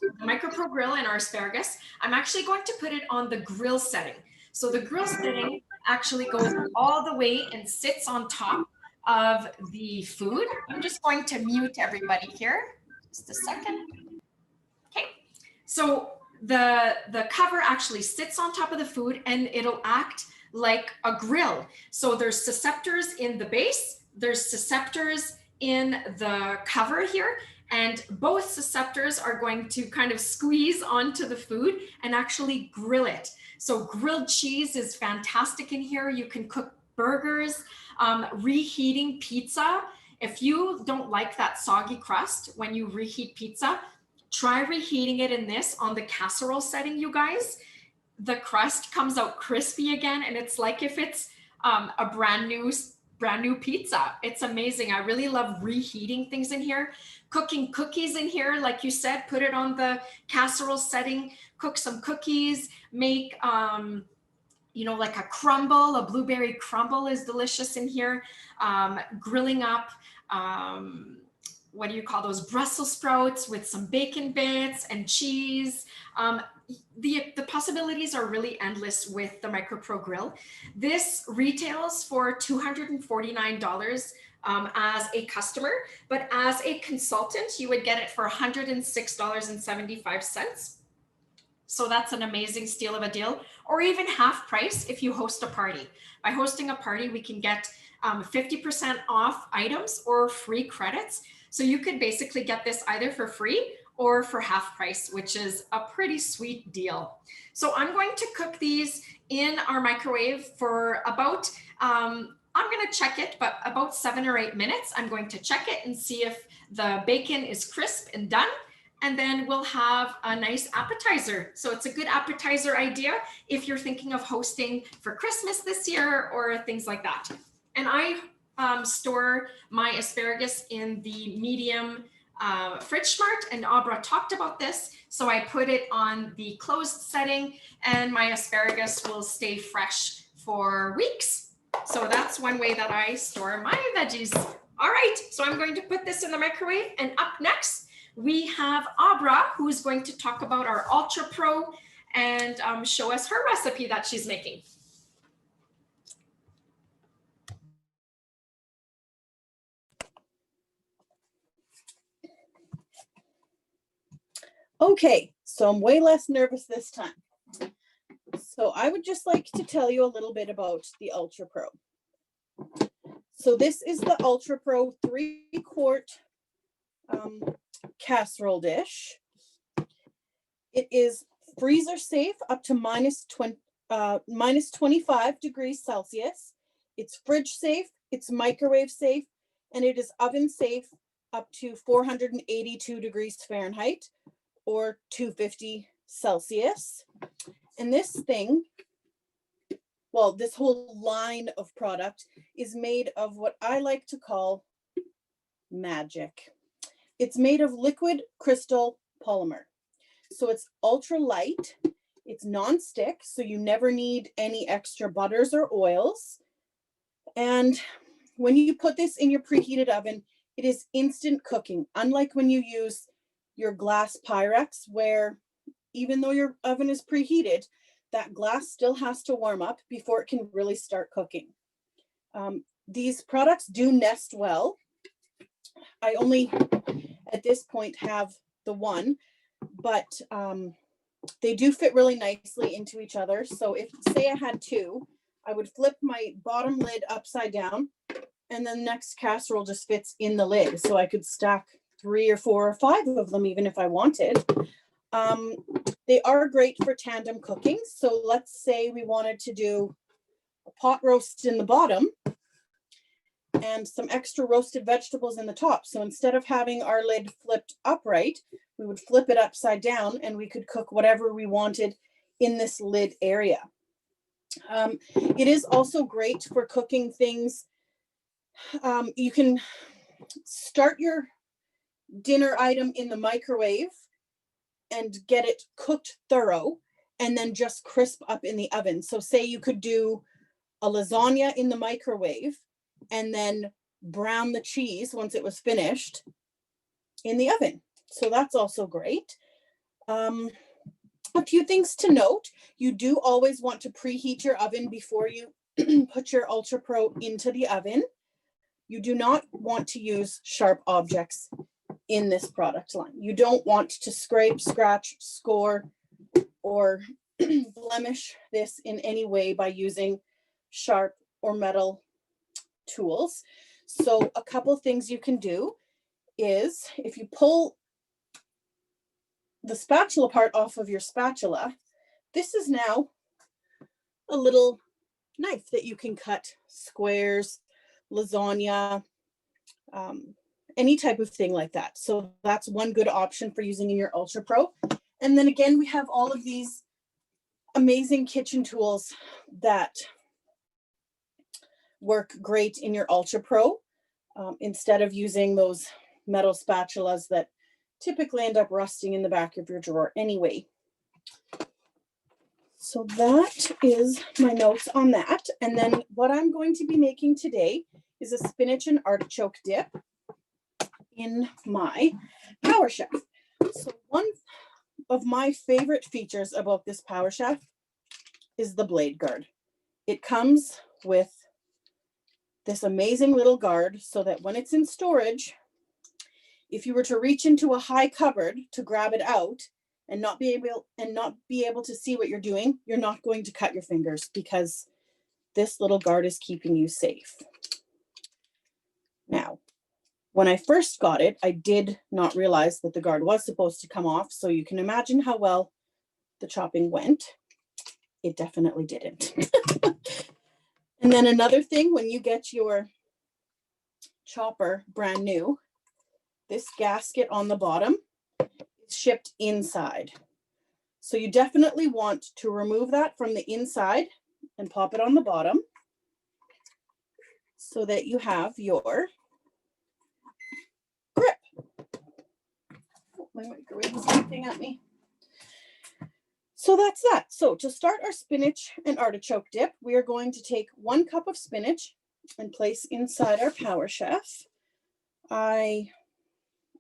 the MicroPro grill and our asparagus. I'm actually going to put it on the grill setting. So the grill setting actually goes all the way and sits on top of the food. I'm just going to mute everybody here. Just a second. Okay. So the cover actually sits on top of the food and it'll act like a grill. So there's susceptors in the base, there's susceptors in the cover here, and both susceptors are going to kind of squeeze onto the food and actually grill it. So grilled cheese is fantastic in here. You can cook burgers, reheating pizza. If you don't like that soggy crust when you reheat pizza, try reheating it in this on the casserole setting, you guys. The crust comes out crispy again, and it's like if it's a brand new pizza. It's amazing. I really love reheating things in here. Cooking cookies in here, like you said, put it on the casserole setting, cook some cookies, make you know, like a crumble, a blueberry crumble is delicious in here. Grilling up what do you call those, Brussels sprouts with some bacon bits and cheese. The possibilities are really endless with the MicroPro grill. This retails for $249 as a customer, but as a consultant, you would get it for $106.75. So that's an amazing steal of a deal, or even half price if you host a party. By hosting a party, we can get 50% off items or free credits. So you could basically get this either for free or for half price, which is a pretty sweet deal. So I'm going to cook these in our microwave for about, I'm going to check it, but about 7 or 8 minutes. I'm going to check it and see if the bacon is crisp and done. And then we'll have a nice appetizer. So it's a good appetizer idea if you're thinking of hosting for Christmas this year or things like that. And I store my asparagus in the medium fridge smart, and Abra talked about this. So I put it on the closed setting and my asparagus will stay fresh for weeks. So that's one way that I store my veggies. All right, so I'm going to put this in the microwave, and up next, we have Abra, who's going to talk about our Ultra Pro and show us her recipe that she's making. Okay, so I'm way less nervous this time. So I would just like to tell you a little bit about the Ultra Pro. So this is the Ultra Pro 3-quart casserole dish. It is freezer safe up to minus 25 degrees Celsius. It's fridge safe It's microwave safe, and it is oven safe up to 482 degrees Fahrenheit or 250 Celsius. And this thing, well, this whole line of product is made of what I like to call magic. It's made of liquid crystal polymer. So it's ultra light, it's non-stick, so you never need any extra butters or oils. And when you put this in your preheated oven, it is instant cooking, unlike when you use your glass Pyrex, where even though your oven is preheated, that glass still has to warm up before it can really start cooking. These products do nest well. I only, at this point, have the one, but they do fit really nicely into each other. So if, say I had two, I would flip my bottom lid upside down, and then the next casserole just fits in the lid. So I could stack 3 or 4 or 5 of them, even if I wanted. They are great for tandem cooking. So let's say we wanted to do a pot roast in the bottom and some extra roasted vegetables in the top. So instead of having our lid flipped upright, we would flip it upside down and we could cook whatever we wanted in this lid area. It is also great for cooking things. You can start your dinner item in the microwave and get it cooked thorough, and then just crisp up in the oven. So say you could do a lasagna in the microwave and then brown the cheese once it was finished in the oven. So that's also great. A few things to note: you do always want to preheat your oven before you put your Ultra Pro into the oven. You do not want to use sharp objects in this product line. You don't want to scrape, scratch, score, or blemish this in any way by using sharp or metal tools. So a couple things you can do is, if you pull the spatula part off of your spatula, this is now a little knife that you can cut squares, lasagna, any type of thing like that. So that's one good option for using in your Ultra Pro. And then again, we have all of these amazing kitchen tools that work great in your Ultra Pro, instead of using those metal spatulas that typically end up rusting in the back of your drawer anyway. So that is my notes on that. And then what I'm going to be making today is a spinach and artichoke dip in my Power Chef. So one of my favorite features about this Power Chef is the blade guard. It comes with this amazing little guard so that when it's in storage, if you were to reach into a high cupboard to grab it out and not be able to see what you're doing, you're not going to cut your fingers, because this little guard is keeping you safe. Now, when I first got it, I did not realize that the guard was supposed to come off. So you can imagine how well the chopping went. It definitely didn't. And then another thing, when you get your chopper brand new, this gasket on the bottom is shipped inside. So you definitely want to remove that from the inside and pop it on the bottom so that you have your grip. Oh, my microwave is beeping at me. So that's that. So to start our spinach and artichoke dip, we are going to take 1 cup of spinach and place inside our Power Chef. I,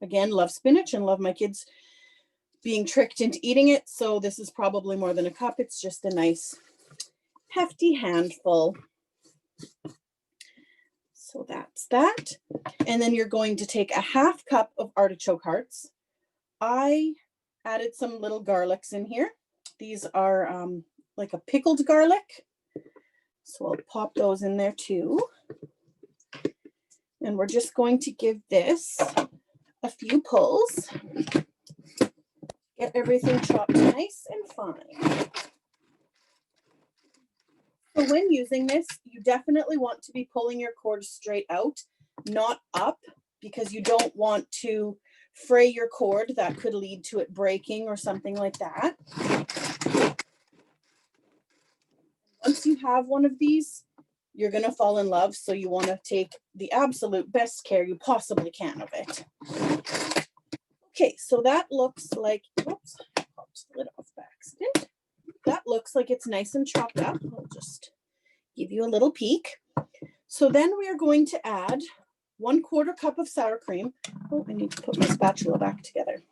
again, love spinach and love my kids being tricked into eating it. So this is probably more than a cup. It's just a nice hefty handful. So that's that. And then you're going to take a 1/2 cup of artichoke hearts. I added some little garlics in here. These are like a pickled garlic. So I'll pop those in there too. And we're just going to give this a few pulls. Get everything chopped nice and fine. So when using this, you definitely want to be pulling your cord straight out, not up, because you don't want to fray your cord. That could lead to it breaking or something like that. Once you have one of these, you're going to fall in love. So you want to take the absolute best care you possibly can of it. Okay, so that looks like, oops, popped the lid off by accident. That looks like it's nice and chopped up. I'll just give you a little peek. So then we are going to add 1/4 cup of sour cream. Oh, I need to put my spatula back together.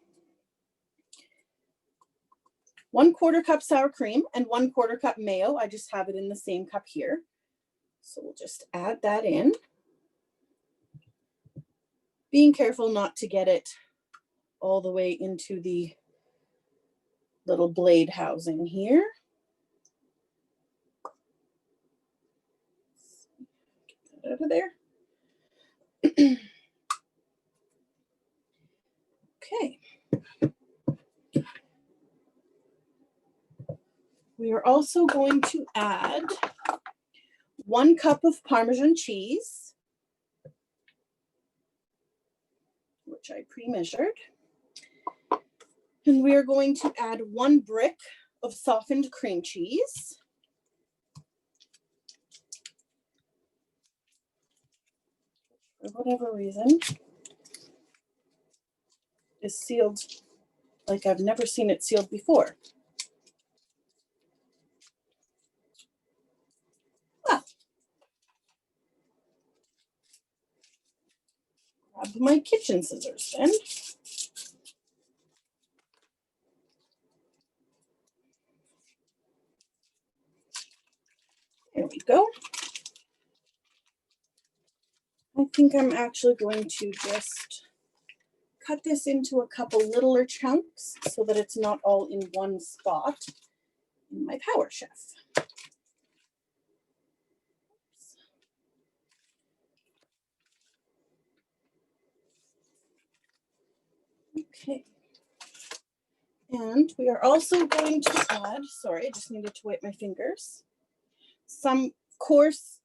1/4 cup sour cream and 1/4 cup mayo. I just have it in the same cup here. So we'll just add that in. Being careful not to get it all the way into the little blade housing here. Get that out of there. Okay. We are also going to add 1 cup of Parmesan cheese, which I pre-measured. And we are going to add 1 brick of softened cream cheese. For whatever reason, is sealed like I've never seen it sealed before. Well, grab my kitchen scissors then. There we go. I think I'm actually going to just cut this into a couple littler chunks so that it's not all in one spot in my Power Chef. Okay. And we are also going to add, sorry, I just needed to wipe my fingers, some coarse,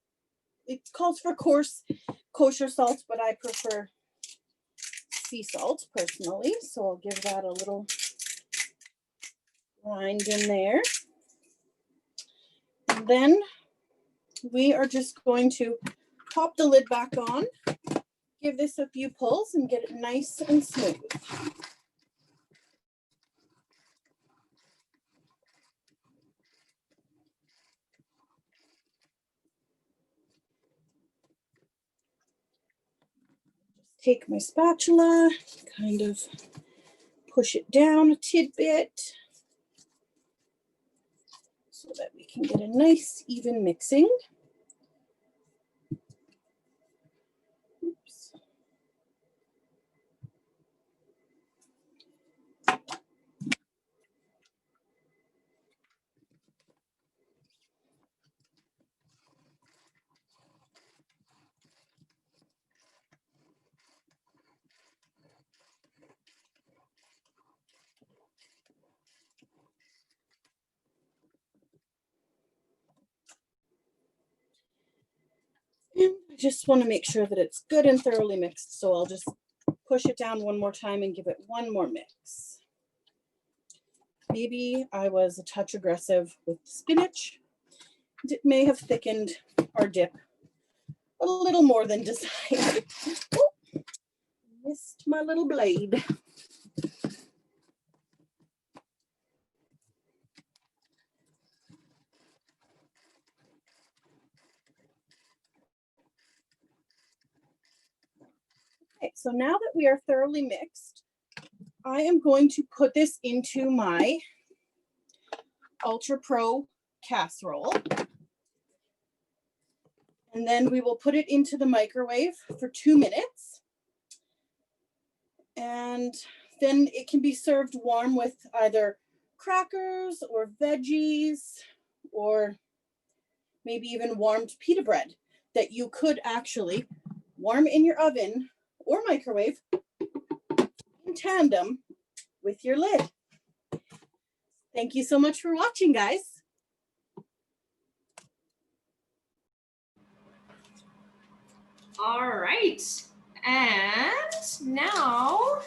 it calls for coarse kosher salt, but I prefer sea salt personally. So I'll give that a little grind in there. And then we are just going to pop the lid back on, give this a few pulls and get it nice and smooth. Take my spatula, kind of push it down a tidbit so that we can get a nice even mixing. Oops. And I just want to make sure that it's good and thoroughly mixed. So I'll just push it down one more time and give it one more mix. Maybe I was a touch aggressive with the spinach. It may have thickened our dip a little more than desired. Oh, missed my little blade. Okay, so now that we are thoroughly mixed, I am going to put this into my Ultra Pro casserole. And then we will put it into the microwave for 2 minutes. And then it can be served warm with either crackers or veggies, or maybe even warmed pita bread that you could actually warm in your oven or microwave in tandem with your lid. Thank you so much for watching, guys. All right. And now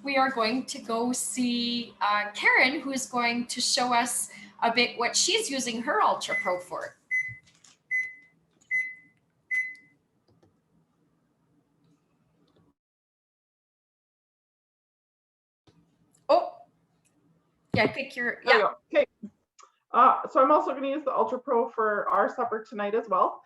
we are going to go see Karen, who is going to show us a bit what she's using her Ultra Pro for. Oh, yeah, I think you're, There we yeah. go. Okay. So I'm also going to use the Ultra Pro for our supper tonight as well.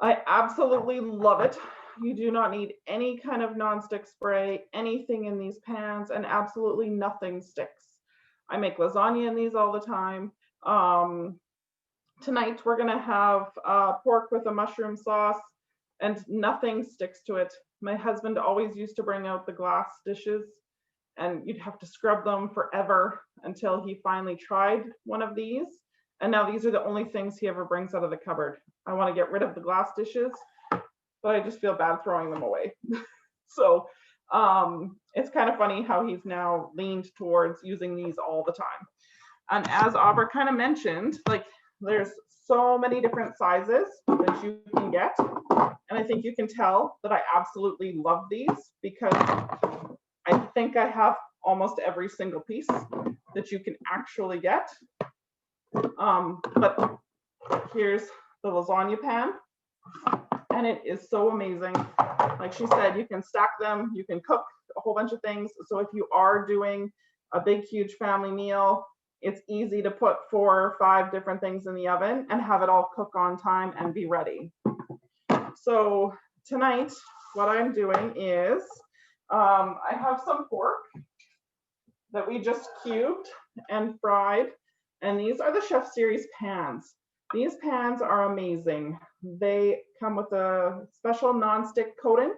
I absolutely love it. You do not need any kind of nonstick spray, anything in these pans, and absolutely nothing sticks. I make lasagna in these all the time. Tonight we're gonna have pork with a mushroom sauce, and nothing sticks to it. My husband always used to bring out the glass dishes, and you'd have to scrub them forever until he finally tried one of these. And now these are the only things he ever brings out of the cupboard. I want to get rid of the glass dishes, but I just feel bad throwing them away. So it's kind of funny how he's now leaned towards using these all the time. And as Aubrey kind of mentioned, like there's so many different sizes that you can get. And I think you can tell that I absolutely love these because I think I have almost every single piece that you can actually get. But here's the lasagna pan, and it is so amazing. Like she said, you can stack them, you can cook a whole bunch of things. So if you are doing a big, huge family meal, it's easy to put 4 or 5 different things in the oven and have it all cook on time and be ready. So tonight, what I'm doing is I have some pork that we just cubed and fried. And these are the Chef Series pans. These pans are amazing. They come with a special non-stick coating.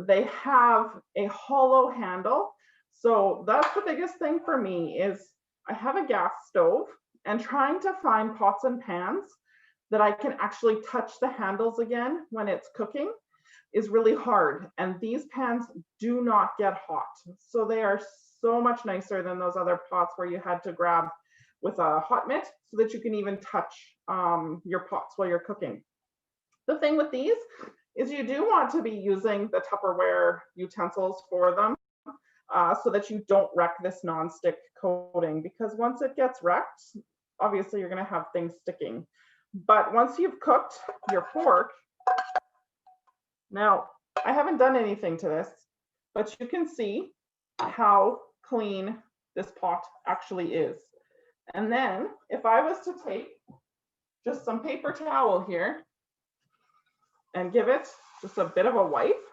They have a hollow handle. So that's the biggest thing for me is I have a gas stove and trying to find pots and pans that I can actually touch the handles again when it's cooking is really hard. And these pans do not get hot. So they are so much nicer than those other pots where you had to grab with a hot mitt so that you can even touch your pots while you're cooking. The thing with these is you do want to be using the Tupperware utensils for them so that you don't wreck this non-stick coating, because once it gets wrecked, obviously you're going to have things sticking. But once you've cooked your pork, now I haven't done anything to this, but you can see how clean this pot actually is. And then if I was to take just some paper towel here and give it just a bit of a wipe,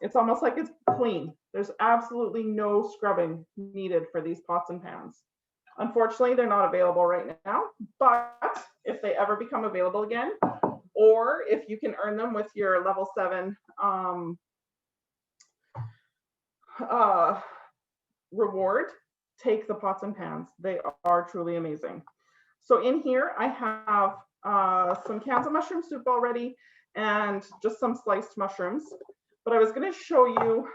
it's almost like it's clean. There's absolutely no scrubbing needed for these pots and pans. Unfortunately, they're not available right now, but if they ever become available again, or if you can earn them with your level 7 reward, take the pots and pans. They are truly amazing. So in here, I have some cans of mushroom soup already and just some sliced mushrooms. But I was going to show you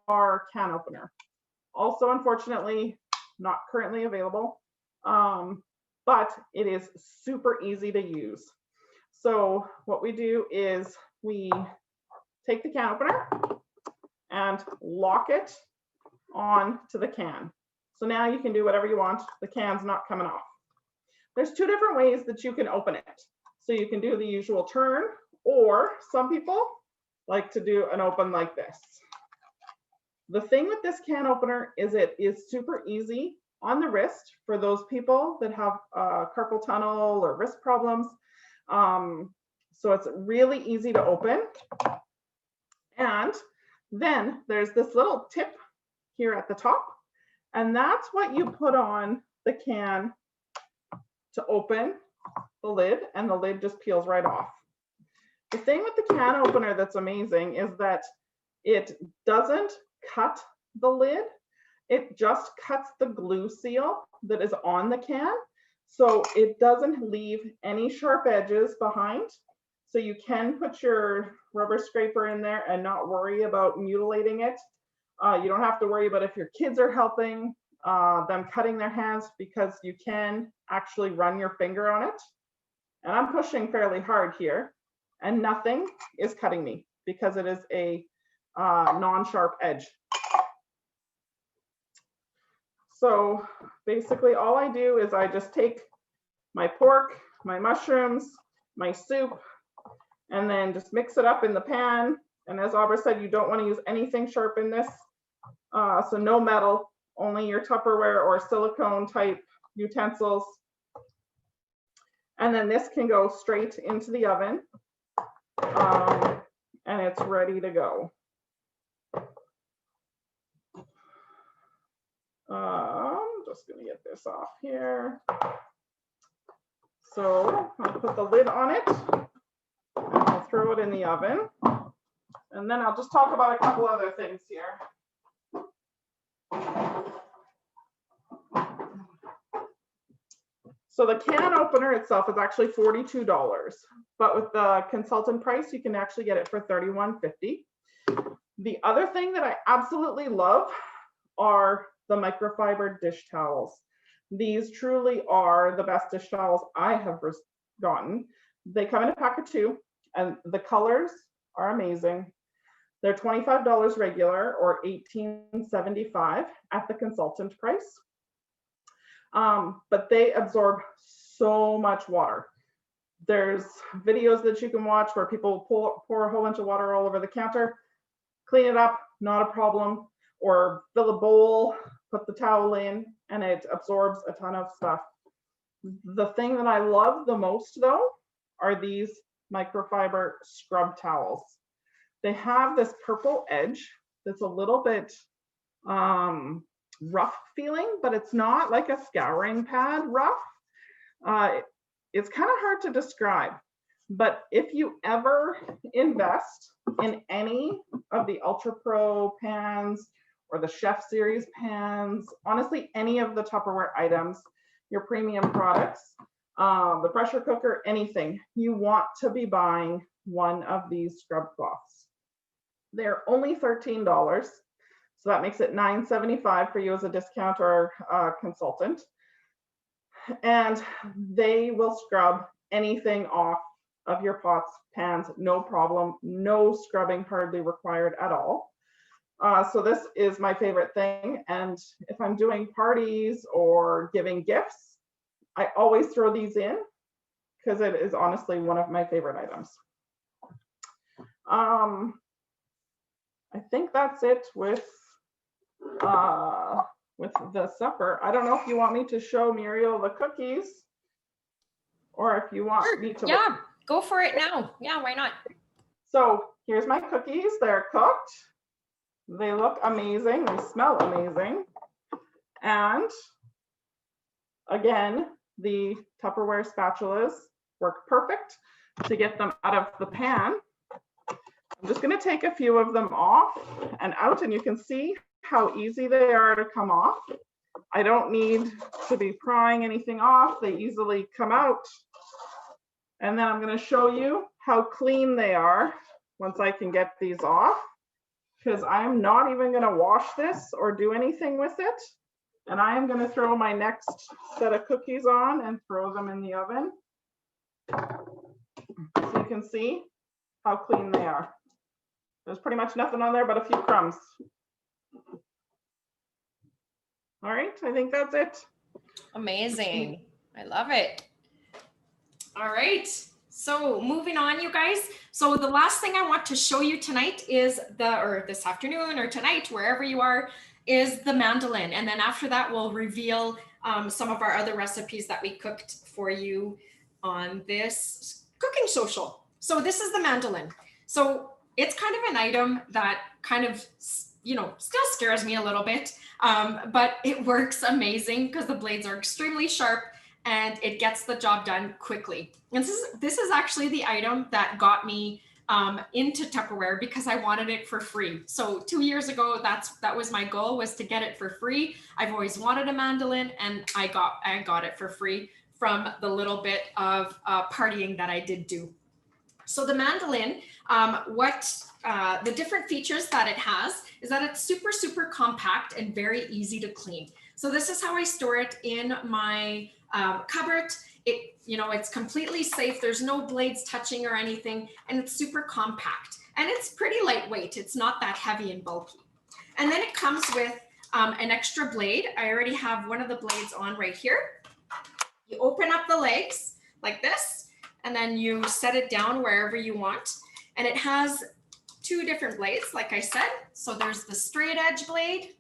our can opener. Also, unfortunately, not currently available, but it is super easy to use. So what we do is we take the can opener and lock it on to the can. So now you can do whatever you want. The can's not coming off. There's 2 different ways that you can open it. So you can do the usual turn, or some people like to do an open like this. The thing with this can opener is it is super easy on the wrist for those people that have carpal tunnel or wrist problems. So it's really easy to open. And then there's this little tip here at the top, and that's what you put on the can to open the lid, and the lid just peels right off. The thing with the can opener that's amazing is that it doesn't cut the lid, it just cuts the glue seal that is on the can. So it doesn't leave any sharp edges behind. So you can put your rubber scraper in there and not worry about mutilating it. You don't have to worry about if your kids are helping them cutting their hands, because you can actually run your finger on it. And I'm pushing fairly hard here. and nothing is cutting me because it is a non-sharp edge. So basically all I do is I just take my pork, my mushrooms, my soup, and then just mix it up in the pan. And as Aubrey said, you don't want to use anything sharp in this. So no metal, only your Tupperware or silicone type utensils. And then this can go straight into the oven, and it's ready to go. Just gonna get this off here. So I'll put the lid on it, and I'll throw it in the oven. And then I'll just talk about a couple other things here. So the can opener itself is actually $42, but with the consultant price, you can actually get it for $31.50. The other thing that I absolutely love are the microfiber dish towels. These truly are the best dish towels I have gotten. They come in a pack of 2, and the colors are amazing. They're $25 regular or $18.75 at the consultant price. But they absorb so much water. There's videos that you can watch where people pour a whole bunch of water all over the counter, clean it up, not a problem, or fill a bowl, put the towel in, and it absorbs a ton of stuff. The thing that I love the most though are these microfiber scrub towels. They have this purple edge that's a little bit rough feeling, but it's not like a scouring pad rough. It's kind of hard to describe, but if you ever invest in any of the Ultra Pro pans or the Chef Series pans, honestly, any of the Tupperware items, your premium products, the pressure cooker, anything, you want to be buying one of these scrub cloths. They're only $13. So that makes it $9.75 for you as a discount or consultant. And they will scrub anything off of your pots, pans, no problem. No scrubbing hardly required at all. So this is my favorite thing. And if I'm doing parties or giving gifts, I always throw these in because it is honestly one of my favorite items. I think that's it with the supper. I don't know if you want me to show Muriel the cookies or if you want me to. Yeah, go for it now. Yeah, why not? So here's my cookies. They're cooked. They look amazing. They smell amazing. And again, the Tupperware spatulas work perfect to get them out of the pan. I'm just going to take a few of them off and out, and you can see how easy they are to come off. I don't need to be prying anything off. They easily come out. And then I'm going to show you how clean they are once I can get these off, because I'm not even going to wash this or do anything with it. And I am going to throw my next set of cookies on and throw them in the oven. So you can see how clean they are. There's pretty much nothing on there but a few crumbs. All right, I think that's it. Amazing. I love it. All right. So moving on, you guys. So the last thing I want to show you tonight is or this afternoon or tonight, wherever you are, is the mandolin. And then after that, we'll reveal some of our other recipes that we cooked for you on this cooking social. So this is the mandolin. So it's kind of an item that kind of, still scares me a little bit, but it works amazing because the blades are extremely sharp and it gets the job done quickly. And this is actually the item that got me into Tupperware because I wanted it for free. So 2 years ago, that was my goal, was to get it for free. I've always wanted a mandolin, and I got it for free from the little bit of partying that I did do. So the mandolin, what the different features that it has is that it's super, super compact and very easy to clean. So this is how I store it in my cupboard. It's completely safe. There's no blades touching or anything, and it's super compact. And it's pretty lightweight. It's not that heavy and bulky. And then it comes with an extra blade. I already have one of the blades on right here. You open up the legs like this, and then you set it down wherever you want. And it has two different blades, like I said. So there's the straight edge blade.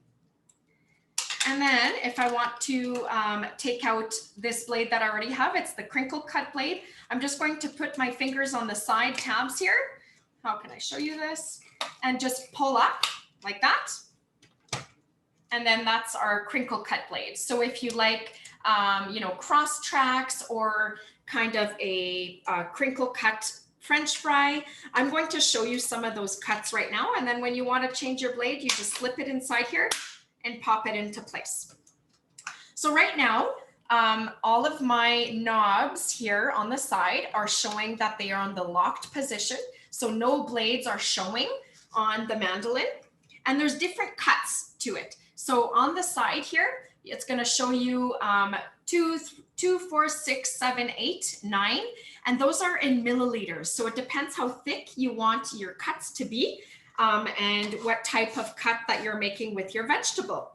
And then if I want to take out this blade that I already have, it's the crinkle cut blade. I'm just going to put my fingers on the side tabs here. How can I show you this? And just pull up like that. And then that's our crinkle cut blade. So if you like, cross tracks or kind of a crinkle cut French fry, I'm going to show you some of those cuts right now. And then when you want to change your blade, you just slip it inside here and pop it into place. So right now, all of my knobs here on the side are showing that they are on the locked position. So no blades are showing on the mandolin, and there's different cuts to it. So on the side here, it's going to show you 2, 4, 6, 7, 8, 9, and those are in milliliters. So it depends how thick you want your cuts to be and what type of cut that you're making with your vegetable.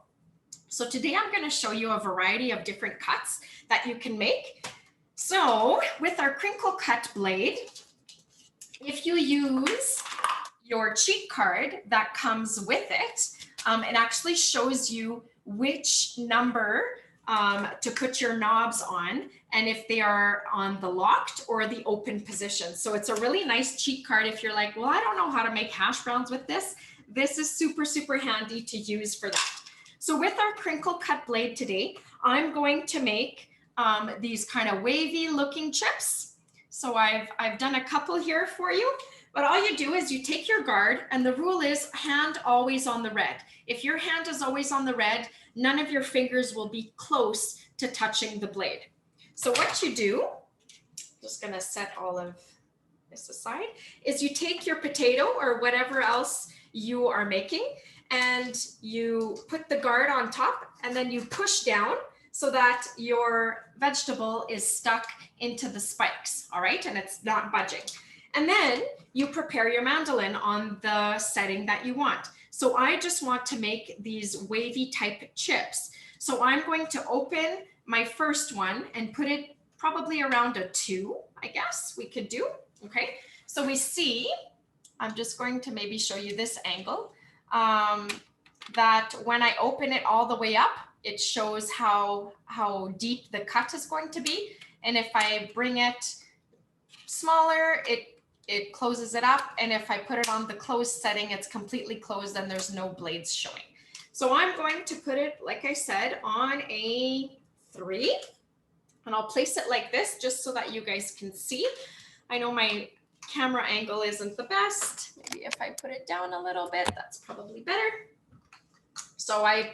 So today I'm going to show you a variety of different cuts that you can make. So with our crinkle cut blade, if you use your cheat card that comes with it, it actually shows you which number to put your knobs on, and if they are on the locked or the open position. So it's a really nice cheat card if you're like, well, I don't know how to make hash browns with this. This is super, super handy to use for that. So with our crinkle cut blade today, I'm going to make these kind of wavy looking chips. So I've done a couple here for you, but all you do is you take your guard, and the rule is hand always on the red. If your hand is always on the red, none of your fingers will be close to touching the blade. So what you do, just gonna set all of this aside, is you take your potato or whatever else you are making, and you put the guard on top, and then you push down so that your vegetable is stuck into the spikes, all right? And it's not budging. And then you prepare your mandolin on the setting that you want. So I just want to make these wavy type chips. So I'm going to open my first one and put it probably around a 2, I guess we could do, okay? So we see, I'm just going to maybe show you this angle, that when I open it all the way up, it shows how deep the cut is going to be. And if I bring it smaller, it closes it up. And if I put it on the closed setting, it's completely closed and there's no blades showing. So I'm going to put it, like I said, on a 3, and I'll place it like this just so that you guys can see. I know my camera angle isn't the best. Maybe if I put it down a little bit, that's probably better. So I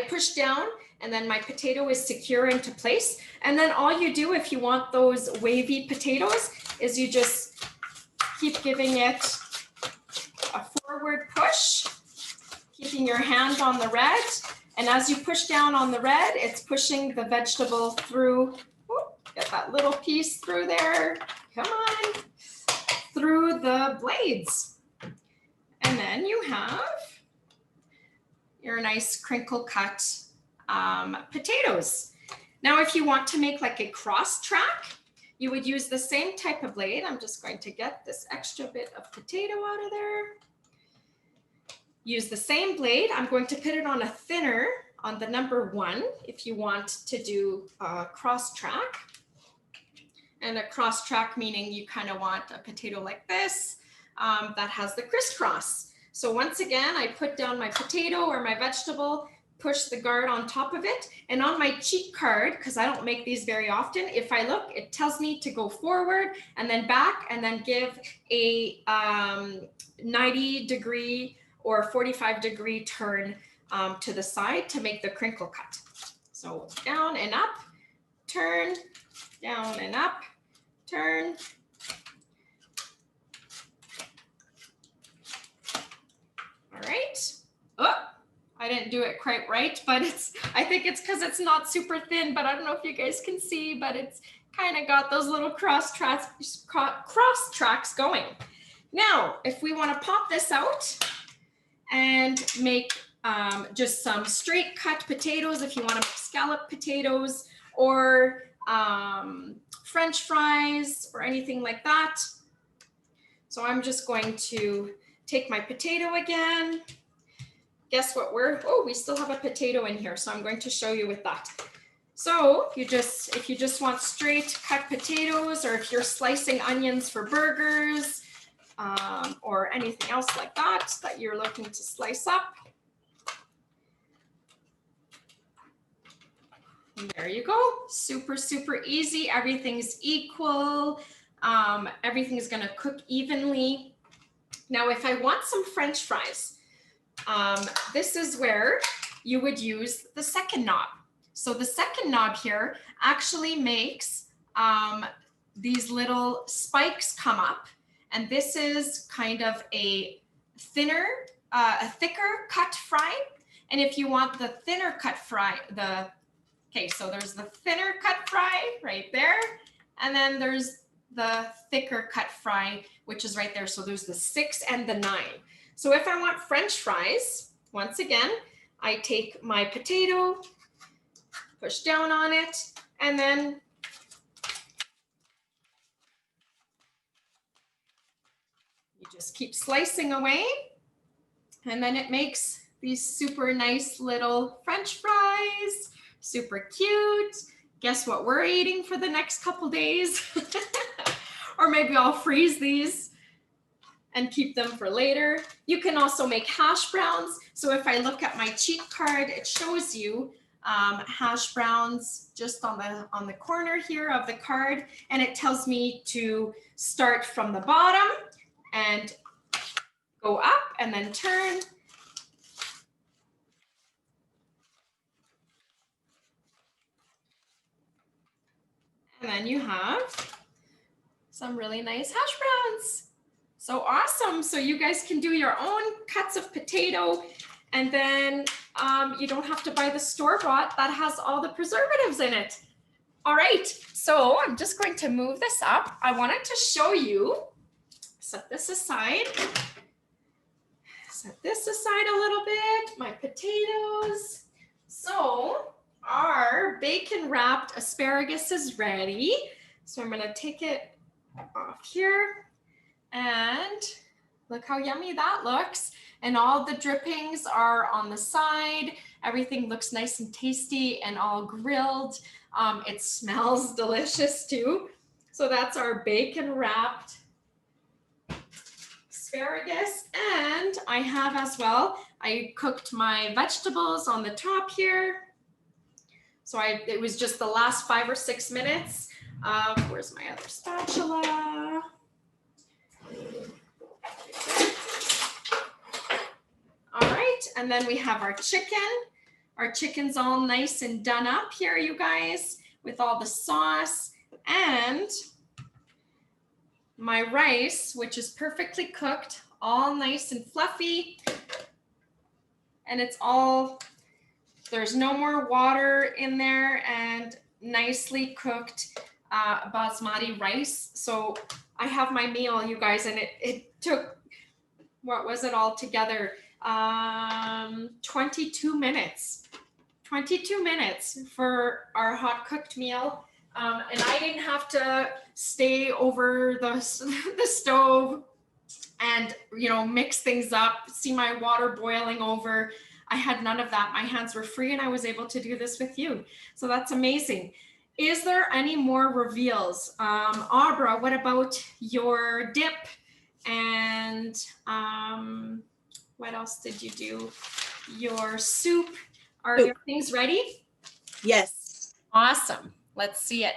push down, and then my potato is secure into place. And then all you do if you want those wavy potatoes is you just keep giving it a forward push, keeping your hand on the red. And as you push down on the red, it's pushing the vegetable through. Get that little piece through there. Come on. Through the blades. And then you have your nice crinkle cut potatoes. Now, if you want to make like a cross track, you would use the same type of blade. I'm just going to get this extra bit of potato out of there. Use the same blade. I'm going to put it on a thinner, on the number 1, if you want to do a cross track. And a cross track meaning you kind of want a potato like this that has the crisscross. So once again, I put down my potato or my vegetable, push the guard on top of it. And on my cheat card, because I don't make these very often, if I look, it tells me to go forward and then back and then give a 90-degree or 45-degree turn to the side to make the crinkle cut. So down and up, turn, down and up, turn. right. Oh, I didn't do it quite right, but I think it's because it's not super thin, but I don't know if you guys can see, but it's kind of got those little cross tracks going. Now, if we want to pop this out and make just some straight cut potatoes, if you want to make scallop potatoes or French fries or anything like that. So I'm just going to take my potato again. Guess what we still have a potato in here. So I'm going to show you with that. So if you just want straight cut potatoes, or if you're slicing onions for burgers, or anything else like that you're looking to slice up. And there you go. Super, super easy. Everything's equal. Everything's gonna cook evenly. Now, if I want some French fries, this is where you would use the second knob. So the second knob here actually makes these little spikes come up. And this is kind of a thicker cut fry. And if you want the thinner cut fry, okay, so there's the thinner cut fry right there. And then there's the thicker cut fry, which is right there. So there's the 6 and the 9. So if I want French fries, once again, I take my potato, push down on it, and then you just keep slicing away. And then it makes these super nice little French fries, super cute. Guess what we're eating for the next couple days? Or maybe I'll freeze these and keep them for later. You can also make hash browns. So if I look at my cheat card, it shows you hash browns just on the corner here of the card, and it tells me to start from the bottom and go up and then turn. And then you have some really nice hash browns. So awesome. So you guys can do your own cuts of potato, and then you don't have to buy the store-bought that has all the preservatives in it. All right, so I'm just going to move this up. I wanted to show you, set this aside a little bit, my potatoes. So our bacon wrapped asparagus is ready. So I'm gonna take it off here, and look how yummy that looks. And all the drippings are on the side. Everything looks nice and tasty and all grilled. It smells delicious too. So that's our bacon wrapped asparagus. And I have as well, I cooked my vegetables on the top here. So it was just the last 5 or 6 minutes. Where's my other spatula? All right, and then we have our chicken. Our chicken's all nice and done up here, you guys, with all the sauce, and my rice, which is perfectly cooked, all nice and fluffy. And it's all, there's no more water in there, and nicely cooked basmati rice. So I have my meal, you guys, and it took, what was it all together? 22 minutes. 22 minutes for our hot cooked meal. And I didn't have to stay over the stove and, you know, mix things up, see my water boiling over. I had none of that. My hands were free, and I was able to do this with you. So that's amazing. Is there any more reveals? Abra, what about your dip? And what else did you do? Your soup. Are your things ready? Yes. Awesome. Let's see it.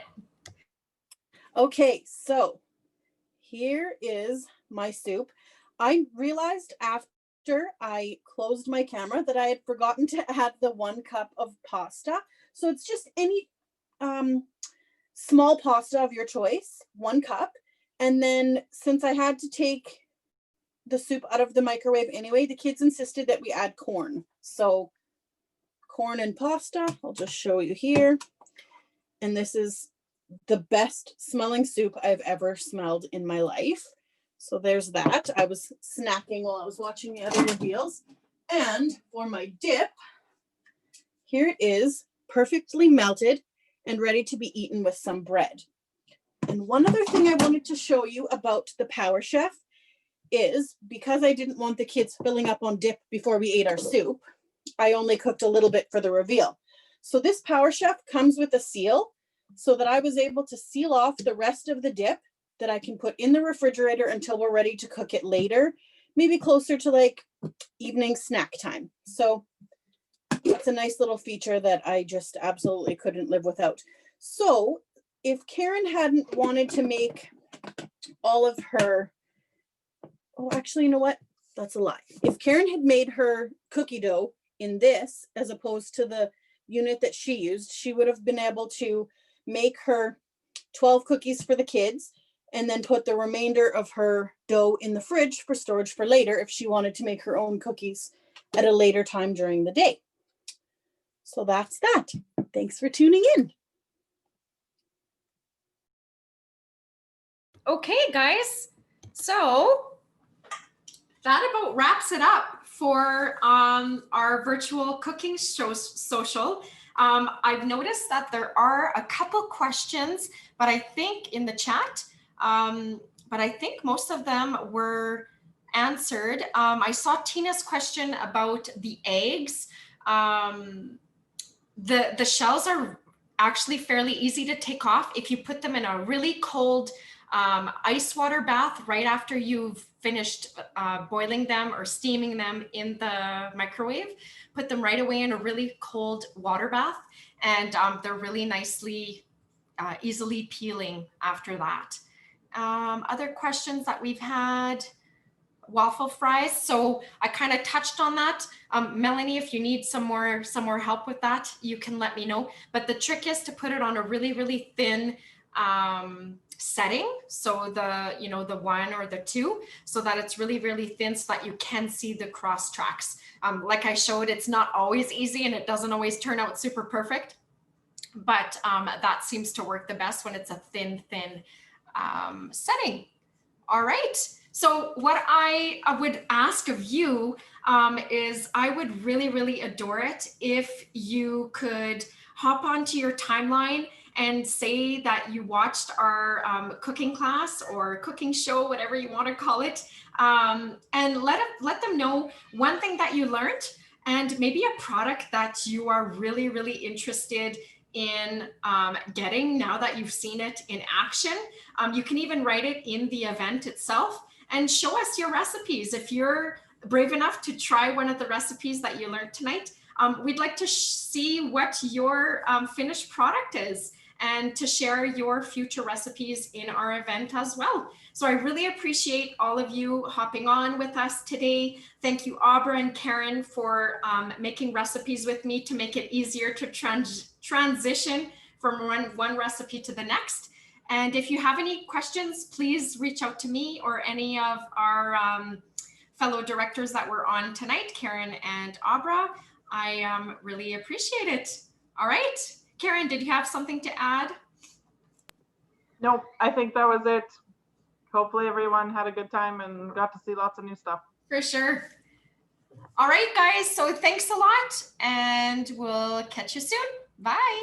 Okay, so here is my soup. I realized after I closed my camera that I had forgotten to add the 1 cup of pasta. So it's just any small pasta of your choice, 1 cup. And then since I had to take the soup out of the microwave anyway. The kids insisted that we add corn. So corn and pasta, I'll just show you here. And this is the best smelling soup I've ever smelled in my life. So there's that. I was snacking while I was watching the other reveals. And for my dip, here it is, perfectly melted and ready to be eaten with some bread. And one other thing I wanted to show you about the Power Chef is, because I didn't want the kids filling up on dip before we ate our soup, I only cooked a little bit for the reveal. So this Power Chef comes with a seal so that I was able to seal off the rest of the dip that I can put in the refrigerator until we're ready to cook it later, maybe closer to like evening snack time. So that's a nice little feature that I just absolutely couldn't live without. So if Karen hadn't wanted to make all of her, oh, actually, you know what? That's a lie. If Karen had made her cookie dough in this, as opposed to the unit that she used, she would have been able to make her 12 cookies for the kids and then put the remainder of her dough in the fridge for storage for later if she wanted to make her own cookies at a later time during the day. So that's that. Thanks for tuning in. Okay, guys. So that about wraps it up for our virtual cooking show social. I've noticed that there are a couple questions, but I think in the chat, but I think most of them were answered. I saw Tina's question about the eggs. The shells are actually fairly easy to take off if you put them in a really cold ice water bath right after you've finished boiling them or steaming them in the microwave. Put them right away in a really cold water bath, and they're really nicely, easily peeling after that. Other questions that we've had, waffle fries. So I kind of touched on that. Melanie, if you need some more help with that, you can let me know. But the trick is to put it on a really, really thin setting. So the 1 or the 2, so that it's really, really thin so that you can see the cross tracks. Like I showed, it's not always easy and it doesn't always turn out super perfect, but that seems to work the best when it's a thin setting. All right. So what I would ask of you is I would really, really adore it if you could hop onto your timeline and say that you watched our cooking class or cooking show, whatever you want to call it, and let them know one thing that you learned and maybe a product that you are really, really interested in getting now that you've seen it in action. You can even write it in the event itself and show us your recipes. If you're brave enough to try one of the recipes that you learned tonight, we'd like to see what your finished product is and to share your future recipes in our event as well. So I really appreciate all of you hopping on with us today. Thank you, Abra and Karen, for making recipes with me to make it easier to transition from one recipe to the next. And if you have any questions, please reach out to me or any of our fellow directors that were on tonight, Karen and Abra. I really appreciate it. All right. Karen, did you have something to add? Nope, I think that was it. Hopefully everyone had a good time and got to see lots of new stuff. For sure. All right, guys. So thanks a lot, and we'll catch you soon. Bye.